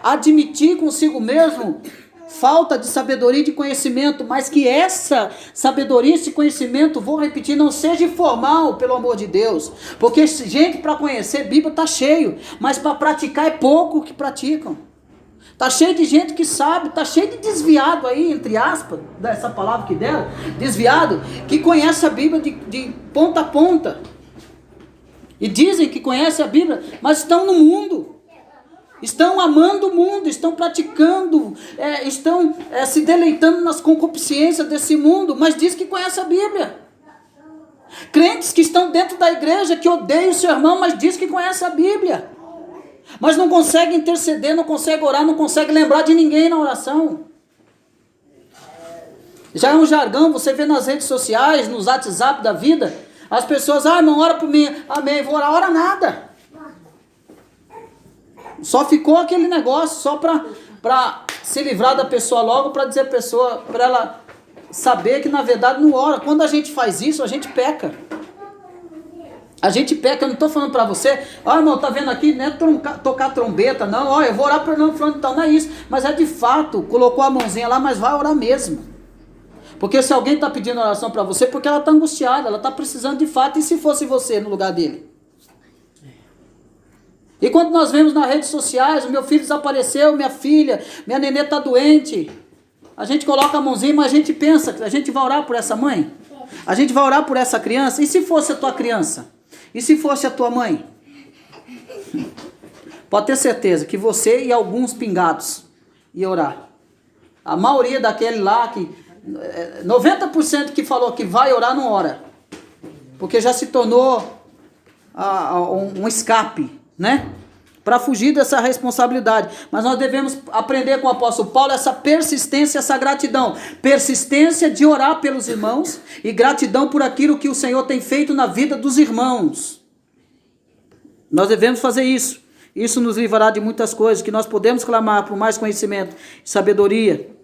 admitir consigo mesmo falta de sabedoria e de conhecimento, mas que essa sabedoria, esse conhecimento, vou repetir, não seja formal, pelo amor de Deus. Porque gente para conhecer Bíblia está cheio, mas para praticar é pouco que praticam. Está cheio de gente que sabe, está cheio de desviado aí, entre aspas, dessa palavra que deram, desviado, que conhece a Bíblia de ponta a ponta. E dizem que conhecem a Bíblia, mas estão no mundo. Estão amando o mundo, estão praticando, estão se deleitando nas concupiscências desse mundo, mas diz que conhece a Bíblia. Crentes que estão dentro da igreja, que odeiam o seu irmão, mas diz que conhece a Bíblia. Mas não consegue interceder, não consegue orar, não consegue lembrar de ninguém na oração. Já é um jargão, você vê nas redes sociais, nos WhatsApp da vida, as pessoas, irmão, ora por mim, amém, vou orar, ora nada. Só ficou aquele negócio, só para se livrar da pessoa logo, para dizer a pessoa, para ela saber que na verdade não ora. Quando a gente faz isso, a gente peca. A gente peca, eu não estou falando para você, irmão, tá vendo aqui, não é tocar trombeta, não, eu vou orar por não, então não é isso. Mas é de fato, colocou a mãozinha lá, mas vai orar mesmo. Porque se alguém está pedindo oração para você, porque ela está angustiada, ela está precisando de fato, e se fosse você no lugar dele? E quando nós vemos nas redes sociais, o meu filho desapareceu, minha filha, minha nenê está doente, a gente coloca a mãozinha, mas a gente pensa, a gente vai orar por essa mãe? A gente vai orar por essa criança? E se fosse a tua criança? E se fosse a tua mãe? Pode ter certeza que você e alguns pingados iam orar. A maioria daquele lá, 90% que falou que vai orar, não ora. Porque já se tornou um escape, né? Para fugir dessa responsabilidade. Mas nós devemos aprender com o apóstolo Paulo essa persistência, essa gratidão. Persistência de orar pelos irmãos e gratidão por aquilo que o Senhor tem feito na vida dos irmãos. Nós devemos fazer isso. Isso nos livrará de muitas coisas, que nós podemos clamar por mais conhecimento e sabedoria.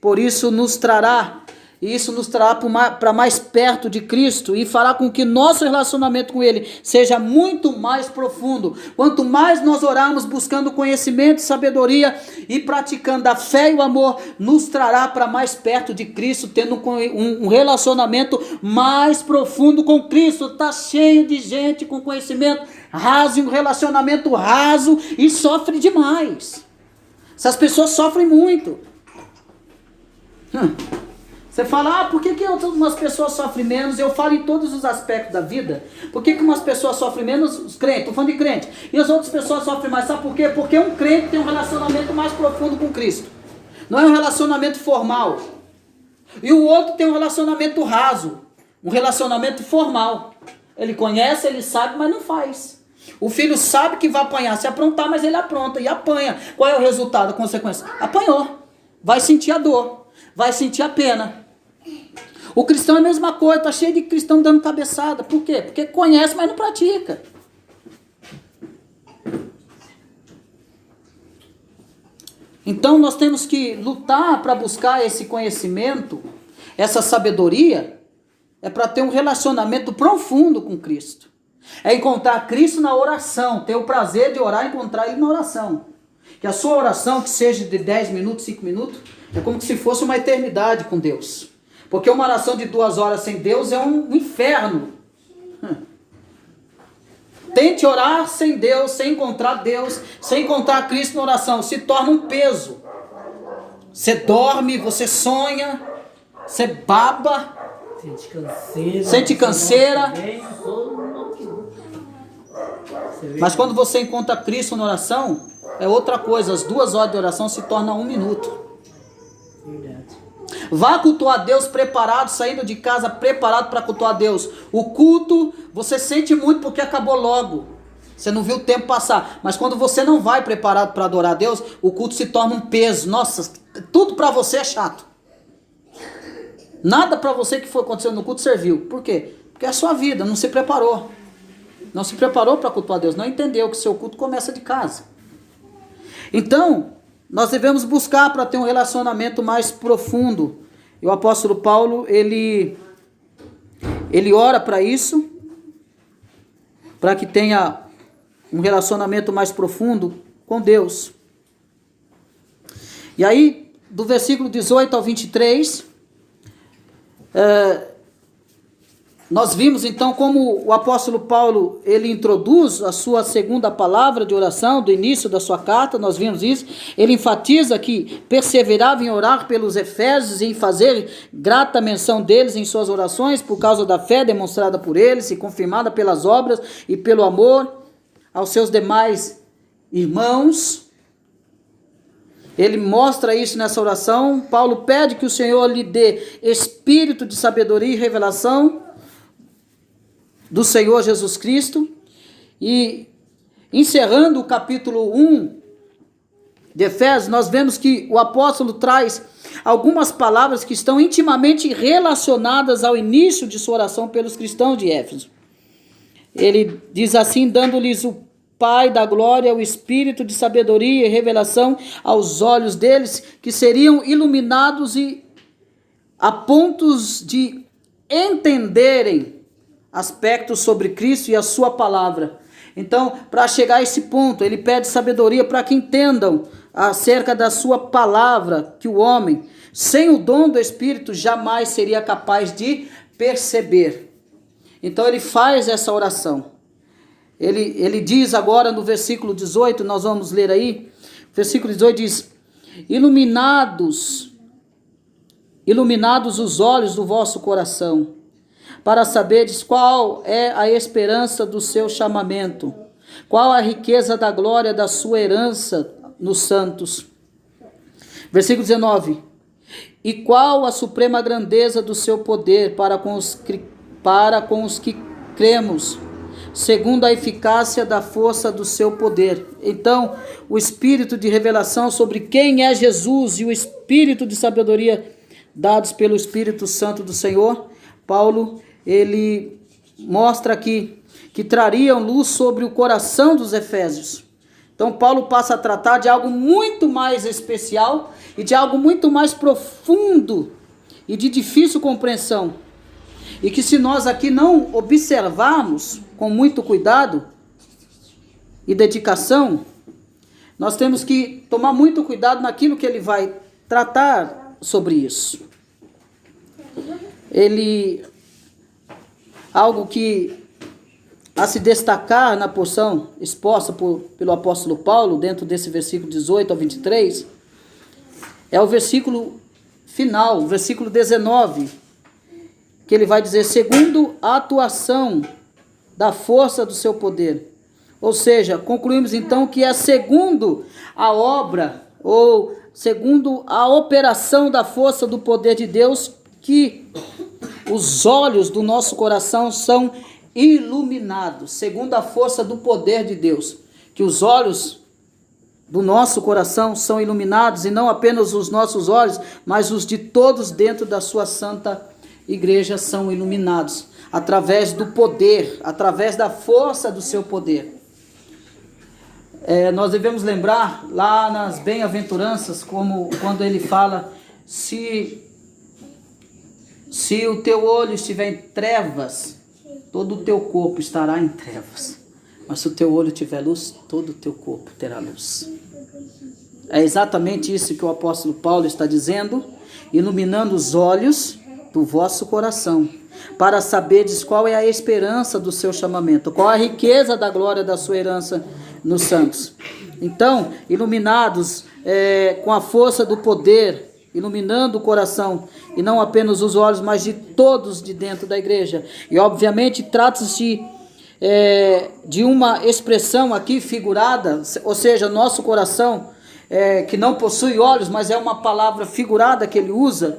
Por isso nos trará e isso nos trará para mais perto de Cristo e fará com que nosso relacionamento com Ele seja muito mais profundo. Quanto mais nós orarmos buscando conhecimento, sabedoria e praticando a fé e o amor, nos trará para mais perto de Cristo, tendo um relacionamento mais profundo com Cristo. Está cheio de gente com conhecimento raso, um relacionamento raso e sofre demais. Essas pessoas sofrem muito. Você fala, por que umas pessoas sofrem menos? Eu falo em todos os aspectos da vida. Por que umas pessoas sofrem menos? Os crentes, estou falando de crente. E as outras pessoas sofrem mais. Sabe por quê? Porque um crente tem um relacionamento mais profundo com Cristo. Não é um relacionamento formal. E o outro tem um relacionamento raso. Um relacionamento formal. Ele conhece, ele sabe, mas não faz. O filho sabe que vai apanhar se aprontar, mas ele apronta e apanha. Qual é o resultado, a consequência? Apanhou. Vai sentir a dor. Vai sentir a pena. O cristão é a mesma coisa, está cheio de cristão dando cabeçada. Por quê? Porque conhece, mas não pratica. Então nós temos que lutar para buscar esse conhecimento, essa sabedoria, é para ter um relacionamento profundo com Cristo. É encontrar Cristo na oração, ter o prazer de orar e encontrar Ele na oração. Que a sua oração, que seja de 10 minutos, 5 minutos, é como se fosse uma eternidade com Deus. Porque uma oração de 2 horas sem Deus é um inferno. Tente orar sem Deus, sem encontrar Cristo na oração. Se torna um peso. Você dorme, você sonha, você baba. Sente canseira. Mas quando você encontra Cristo na oração, é outra coisa. As 2 horas de oração se tornam 1 minuto. Verdade. Vá cultuar a Deus preparado, saindo de casa preparado para cultuar a Deus. O culto, você sente muito porque acabou logo. Você não viu o tempo passar. Mas quando você não vai preparado para adorar a Deus, o culto se torna um peso. Nossa, tudo para você é chato. Nada para você que foi acontecendo no culto serviu. Por quê? Porque é a sua vida, não se preparou. Não se preparou para cultuar a Deus. Não entendeu que seu culto começa de casa. Então, nós devemos buscar para ter um relacionamento mais profundo. E o apóstolo Paulo, ele ora para isso, para que tenha um relacionamento mais profundo com Deus. E aí, do versículo 18 ao 23, nós vimos então como o apóstolo Paulo, ele introduz a sua segunda palavra de oração, do início da sua carta, nós vimos isso. Ele enfatiza que perseverava em orar pelos Efésios e em fazer grata menção deles em suas orações, por causa da fé demonstrada por eles e confirmada pelas obras e pelo amor aos seus demais irmãos. Ele mostra isso nessa oração. Paulo pede que o Senhor lhe dê espírito de sabedoria e revelação do Senhor Jesus Cristo. E encerrando o capítulo 1 de Efésios, nós vemos que o apóstolo traz algumas palavras que estão intimamente relacionadas ao início de sua oração pelos cristãos de Éfeso. Ele diz assim: dando-lhes o Pai da glória, o espírito de sabedoria e revelação aos olhos deles, que seriam iluminados e a pontos de entenderem aspectos sobre Cristo e a sua palavra. Então, para chegar a esse ponto, ele pede sabedoria para que entendam acerca da sua palavra, que o homem, sem o dom do Espírito, jamais seria capaz de perceber. Então, ele faz essa oração. Ele diz agora no versículo 18, nós vamos ler aí, o versículo 18 diz: iluminados os olhos do vosso coração, para saberdes qual é a esperança do seu chamamento, qual a riqueza da glória da sua herança nos santos. Versículo 19: e qual a suprema grandeza do seu poder para com os que cremos, segundo a eficácia da força do seu poder. Então, o espírito de revelação sobre quem é Jesus e o espírito de sabedoria dados pelo Espírito Santo do Senhor, Paulo, ele mostra aqui que trariam luz sobre o coração dos efésios. Então, Paulo passa a tratar de algo muito mais especial e de algo muito mais profundo e de difícil compreensão, e que se nós aqui não observarmos com muito cuidado e dedicação, nós temos que tomar muito cuidado naquilo que ele vai tratar sobre isso. Algo que a se destacar na porção exposta pelo apóstolo Paulo, dentro desse versículo 18 ao 23, é o versículo final, o versículo 19, que ele vai dizer, segundo a atuação da força do seu poder. Ou seja, concluímos então que é segundo a obra, ou segundo a operação da força do poder de Deus, que os olhos do nosso coração são iluminados, segundo a força do poder de Deus, que os olhos do nosso coração são iluminados, e não apenas os nossos olhos, mas os de todos dentro da sua santa igreja são iluminados, através do poder, através da força do seu poder. Nós devemos lembrar lá nas bem-aventuranças, como quando ele fala, se o teu olho estiver em trevas, todo o teu corpo estará em trevas. Mas se o teu olho tiver luz, todo o teu corpo terá luz. É exatamente isso que o apóstolo Paulo está dizendo, iluminando os olhos do vosso coração, para saberdes qual é a esperança do seu chamamento, qual a riqueza da glória da sua herança nos santos. Então, iluminados com a força do poder, iluminando o coração, e não apenas os olhos, mas de todos de dentro da igreja. E obviamente trata-se de uma expressão aqui figurada, ou seja, nosso coração, que não possui olhos, mas é uma palavra figurada que ele usa,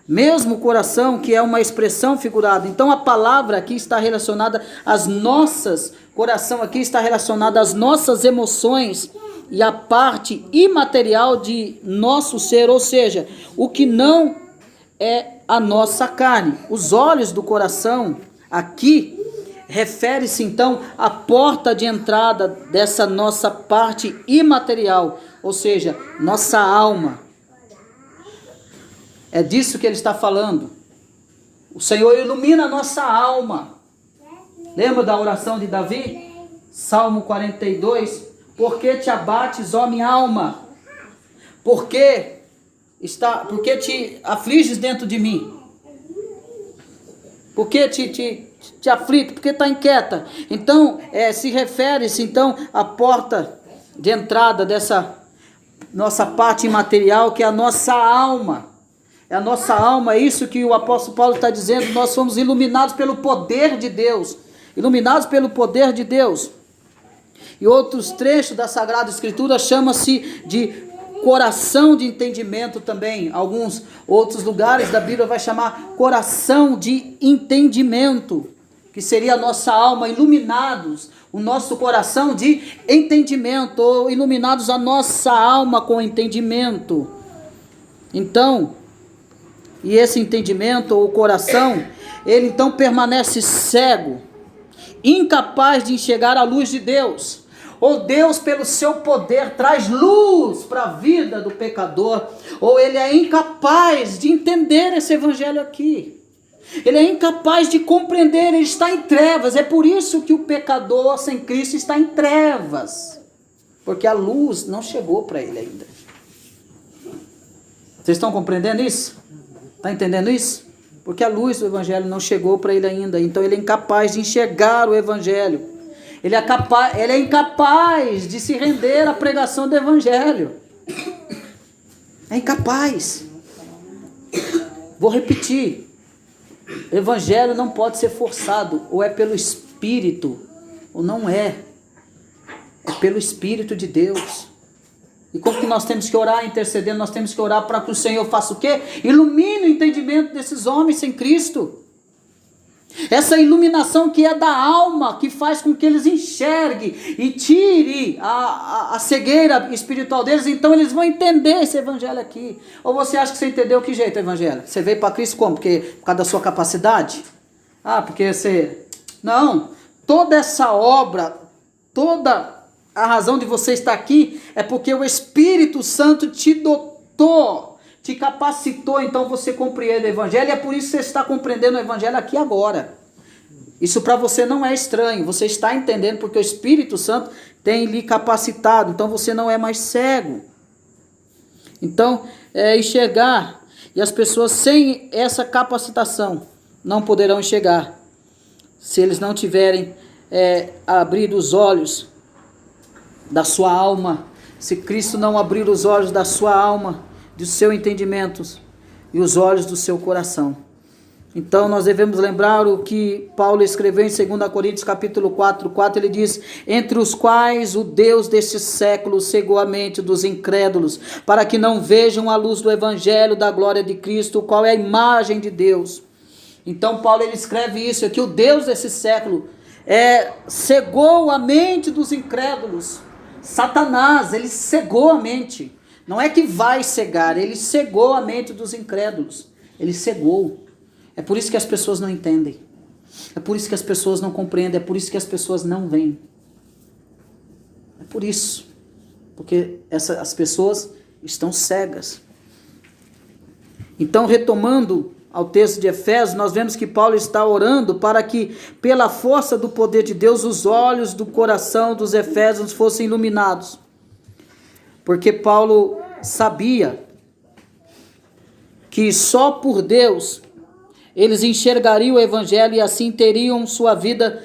mesmo coração, que é uma expressão figurada. Então a palavra aqui está relacionada às nossas, coração aqui está relacionado às nossas emoções, e a parte imaterial de nosso ser, ou seja, o que não é a nossa carne. Os olhos do coração aqui refere-se então à porta de entrada dessa nossa parte imaterial, ou seja, nossa alma. É disso que ele está falando. O Senhor ilumina a nossa alma. Lembra da oração de Davi? Salmo 42. Por que te abates, ó minha alma? Por que te afliges dentro de mim? Por que te aflito? Por que está inquieta? Então, se refere-se então à porta de entrada dessa nossa parte imaterial, que é a nossa alma. É a nossa alma, é isso que o apóstolo Paulo está dizendo. Nós somos iluminados pelo poder de Deus. Iluminados pelo poder de Deus. E outros trechos da Sagrada Escritura chama-se de coração de entendimento também. Alguns outros lugares da Bíblia vai chamar coração de entendimento, que seria a nossa alma, iluminados, o nosso coração de entendimento, ou iluminados a nossa alma com entendimento. Então, e esse entendimento, ou coração, ele então permanece cego, incapaz de enxergar a luz de Deus. Ou Deus, pelo seu poder, traz luz para a vida do pecador, ou ele é incapaz de entender esse evangelho aqui. Ele é incapaz de compreender, ele está em trevas. É por isso que o pecador sem Cristo está em trevas, porque a luz não chegou para ele ainda. Vocês estão compreendendo isso? Está entendendo isso? Porque a luz do evangelho não chegou para ele ainda, então ele é incapaz de enxergar o evangelho. Ele é incapaz de se render à pregação do evangelho. É incapaz. Vou repetir. O evangelho não pode ser forçado. Ou é pelo Espírito, ou não é. É pelo Espírito de Deus. E como que nós temos que orar, intercedendo? Nós temos que orar para que o Senhor faça o quê? Ilumine o entendimento desses homens sem Cristo. Essa iluminação que é da alma, que faz com que eles enxerguem e tire a cegueira espiritual deles, então eles vão entender esse evangelho aqui. Ou você acha que você entendeu que jeito o evangelho? Você veio para Cristo como? Por causa da sua capacidade? Porque você... Não, toda essa obra, toda a razão de você estar aqui é porque o Espírito Santo te dotou, te capacitou, então você compreende o Evangelho, e é por isso que você está compreendendo o Evangelho aqui agora. Isso para você não é estranho, você está entendendo porque o Espírito Santo tem lhe capacitado, então você não é mais cego. Então, enxergar, e as pessoas sem essa capacitação não poderão enxergar, se eles não tiverem abrido os olhos da sua alma, se Cristo não abrir os olhos da sua alma, dos seus entendimentos e os olhos do seu coração. Então nós devemos lembrar o que Paulo escreveu em 2 Coríntios capítulo 4, ele diz: entre os quais o Deus deste século cegou a mente dos incrédulos, para que não vejam a luz do evangelho da glória de Cristo, o qual é a imagem de Deus. Então Paulo ele escreve isso, é que o Deus desse século cegou a mente dos incrédulos. Satanás, ele cegou a mente. Não é que vai cegar, ele cegou a mente dos incrédulos. Ele cegou. É por isso que as pessoas não entendem. É por isso que as pessoas não compreendem. É por isso que as pessoas não veem. É por isso. Porque as pessoas estão cegas. Então, retomando ao texto de Efésios, nós vemos que Paulo está orando para que, pela força do poder de Deus, os olhos do coração dos Efésios fossem iluminados. Porque Paulo sabia que só por Deus eles enxergariam o evangelho e assim teriam sua vida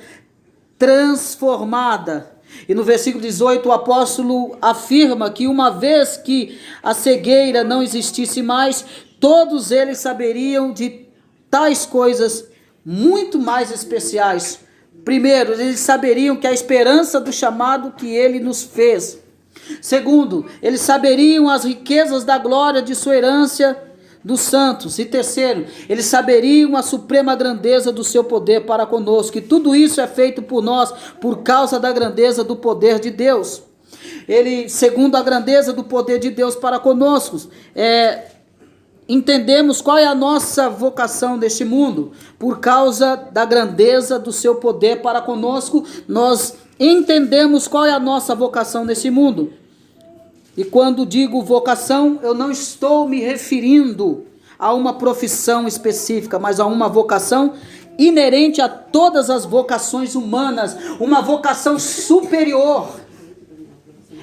transformada. E no versículo 18 o apóstolo afirma que uma vez que a cegueira não existisse mais, todos eles saberiam de tais coisas muito mais especiais. Primeiro, eles saberiam que a esperança do chamado que ele nos fez. Segundo, eles saberiam as riquezas da glória de sua herança dos santos. E terceiro, eles saberiam a suprema grandeza do seu poder para conosco. E tudo isso é feito por nós por causa da grandeza do poder de Deus. Ele, segundo a grandeza do poder de Deus para conosco, entendemos qual é a nossa vocação deste mundo. Por causa da grandeza do seu poder para conosco, nós entendemos qual é a nossa vocação nesse mundo. E quando digo vocação, eu não estou me referindo a uma profissão específica, mas a uma vocação inerente a todas as vocações humanas, uma vocação superior.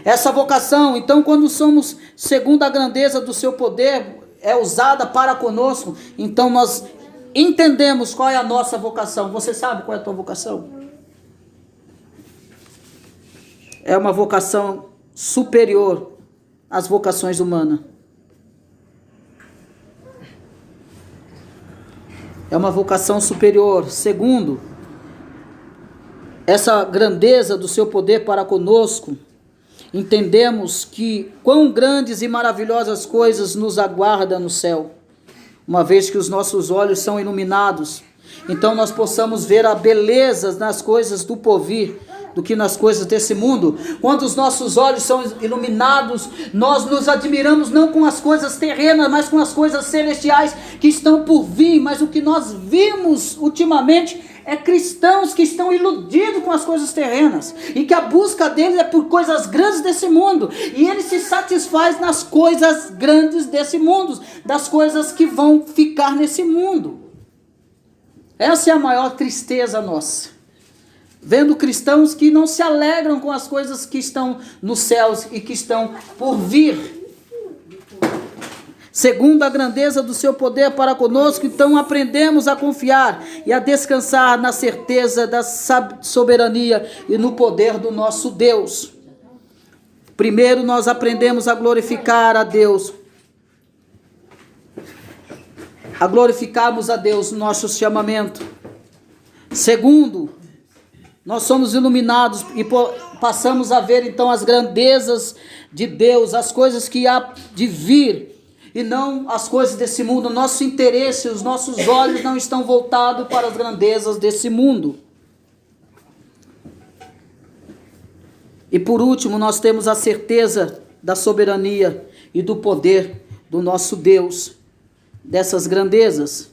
Essa vocação, então, quando somos segundo a grandeza do seu poder, é usada para conosco, então nós entendemos qual é a nossa vocação. Você sabe qual é a tua vocação? É uma vocação superior às vocações humanas. É uma vocação superior. Segundo, essa grandeza do seu poder para conosco, entendemos que quão grandes e maravilhosas coisas nos aguardam no céu, uma vez que os nossos olhos são iluminados, então nós possamos ver a beleza nas coisas do porvir, do que nas coisas desse mundo. Quando os nossos olhos são iluminados, nós nos admiramos não com as coisas terrenas, mas com as coisas celestiais que estão por vir. Mas o que nós vimos ultimamente é cristãos que estão iludidos com as coisas terrenas, e que a busca deles é por coisas grandes desse mundo, e ele se satisfaz nas coisas grandes desse mundo, das coisas que vão ficar nesse mundo. Essa é a maior tristeza nossa, vendo cristãos que não se alegram com as coisas que estão nos céus e que estão por vir. Segundo a grandeza do seu poder para conosco, então aprendemos a confiar e a descansar na certeza da soberania e no poder do nosso Deus. Primeiro, nós aprendemos a glorificar a Deus, a glorificarmos a Deus no nosso chamamento. Segundo, nós somos iluminados e passamos a ver então as grandezas de Deus, as coisas que há de vir, e não as coisas desse mundo. Nosso interesse, os nossos olhos não estão voltados para as grandezas desse mundo. E por último, nós temos a certeza da soberania e do poder do nosso Deus, dessas grandezas.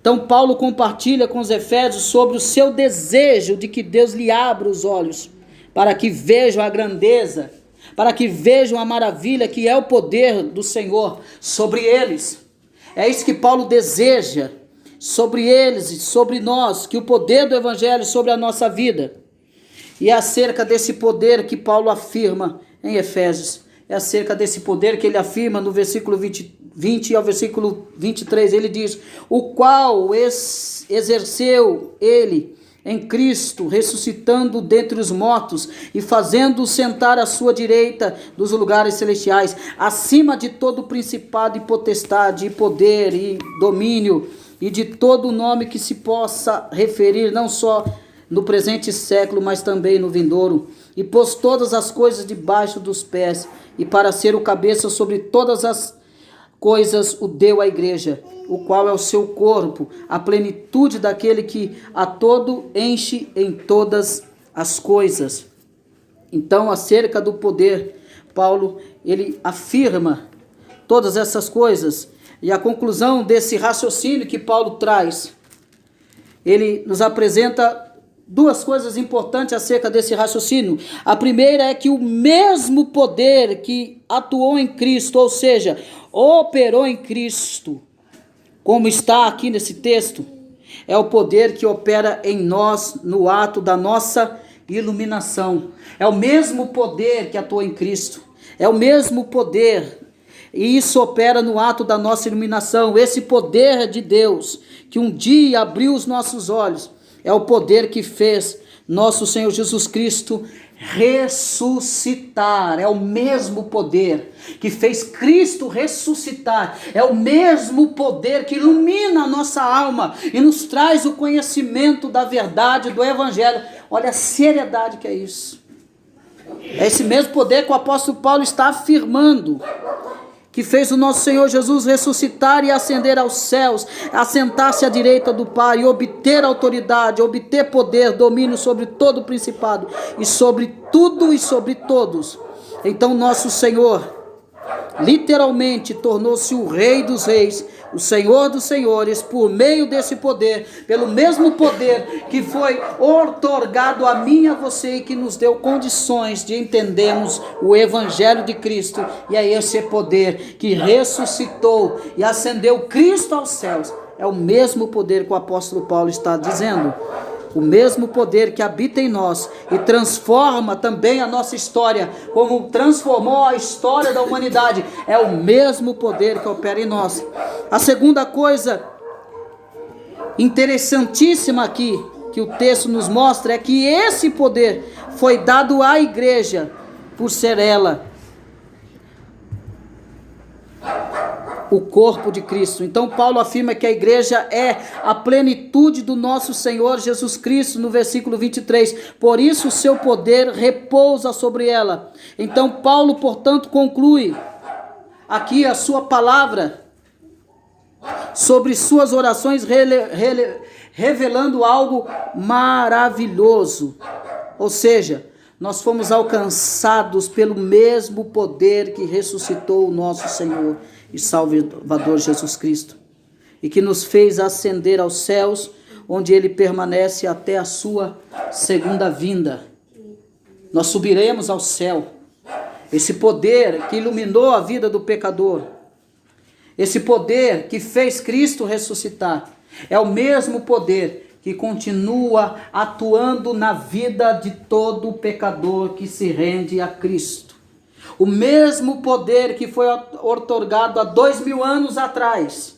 Então Paulo compartilha com os Efésios sobre o seu desejo de que Deus lhe abra os olhos, para que vejam a grandeza, para que vejam a maravilha que é o poder do Senhor sobre eles. É isso que Paulo deseja sobre eles e sobre nós, que o poder do Evangelho sobre a nossa vida. E é acerca desse poder que Paulo afirma em Efésios. É acerca desse poder que ele afirma no versículo 20 ao versículo 23. Ele diz: o qual exerceu ele em Cristo, ressuscitando dentre os mortos e fazendo-o sentar à sua direita dos lugares celestiais, acima de todo principado e potestade, e poder e domínio, e de todo nome que se possa referir, não só no presente século, mas também no vindouro. E pôs todas as coisas debaixo dos pés, e para ser o cabeça sobre todas as coisas o deu à igreja, o qual é o seu corpo, a plenitude daquele que a todo enche em todas as coisas. Então, acerca do poder, Paulo, ele afirma todas essas coisas, e a conclusão desse raciocínio que Paulo traz, ele nos apresenta duas coisas importantes acerca desse raciocínio. A primeira é que o mesmo poder que atuou em Cristo, ou seja, operou em Cristo, como está aqui nesse texto, é o poder que opera em nós no ato da nossa iluminação. É o mesmo poder que atuou em Cristo, é o mesmo poder, e isso opera no ato da nossa iluminação. Esse poder de Deus que um dia abriu os nossos olhos é o poder que fez nosso Senhor Jesus Cristo ressuscitar. É o mesmo poder que fez Cristo ressuscitar. É o mesmo poder que ilumina a nossa alma e nos traz o conhecimento da verdade do Evangelho. Olha a seriedade que é isso. É esse mesmo poder que o apóstolo Paulo está afirmando, que fez o nosso Senhor Jesus ressuscitar e ascender aos céus, assentar-se à direita do Pai, e obter autoridade, obter poder, domínio sobre todo o principado, e sobre tudo e sobre todos. Então nosso Senhor literalmente tornou-se o Rei dos Reis, o Senhor dos Senhores, por meio desse poder, pelo mesmo poder que foi outorgado a mim e a você, e que nos deu condições de entendermos o Evangelho de Cristo. E é esse poder que ressuscitou e ascendeu Cristo aos céus. É o mesmo poder que o apóstolo Paulo está dizendo. O mesmo poder que habita em nós e transforma também a nossa história, como transformou a história da humanidade, é o mesmo poder que opera em nós. A segunda coisa interessantíssima aqui, que o texto nos mostra, é que esse poder foi dado à igreja, por ser ela o corpo de Cristo. Então Paulo afirma que a igreja é a plenitude do nosso Senhor Jesus Cristo, no versículo 23. Por isso o seu poder repousa sobre ela. Então Paulo, portanto, conclui aqui a sua palavra sobre suas orações, revelando algo maravilhoso. Ou seja, nós fomos alcançados pelo mesmo poder que ressuscitou o nosso Senhor e Salvador Jesus Cristo, e que nos fez ascender aos céus, onde ele permanece até a sua segunda vinda. Nós subiremos ao céu. Esse poder que iluminou a vida do pecador, esse poder que fez Cristo ressuscitar, é o mesmo poder que continua atuando na vida de todo pecador que se rende a Cristo. O mesmo poder que foi outorgado há 2000 anos atrás,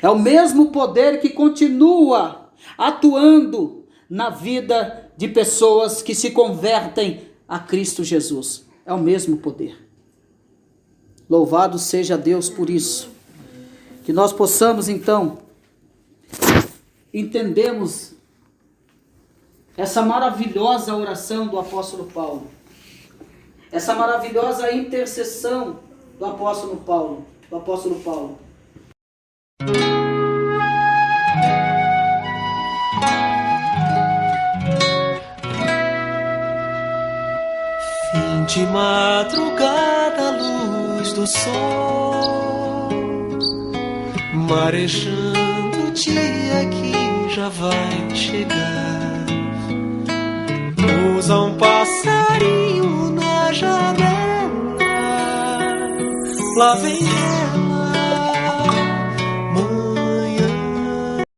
é o mesmo poder que continua atuando na vida de pessoas que se convertem a Cristo Jesus. É o mesmo poder. Louvado seja Deus por isso. Que nós possamos então entendermos essa maravilhosa oração do apóstolo Paulo, essa maravilhosa intercessão do apóstolo Paulo, Fim de madrugada, luz do sol, marejando o dia que já vai chegar. Pousa um passarinho lá vem ela.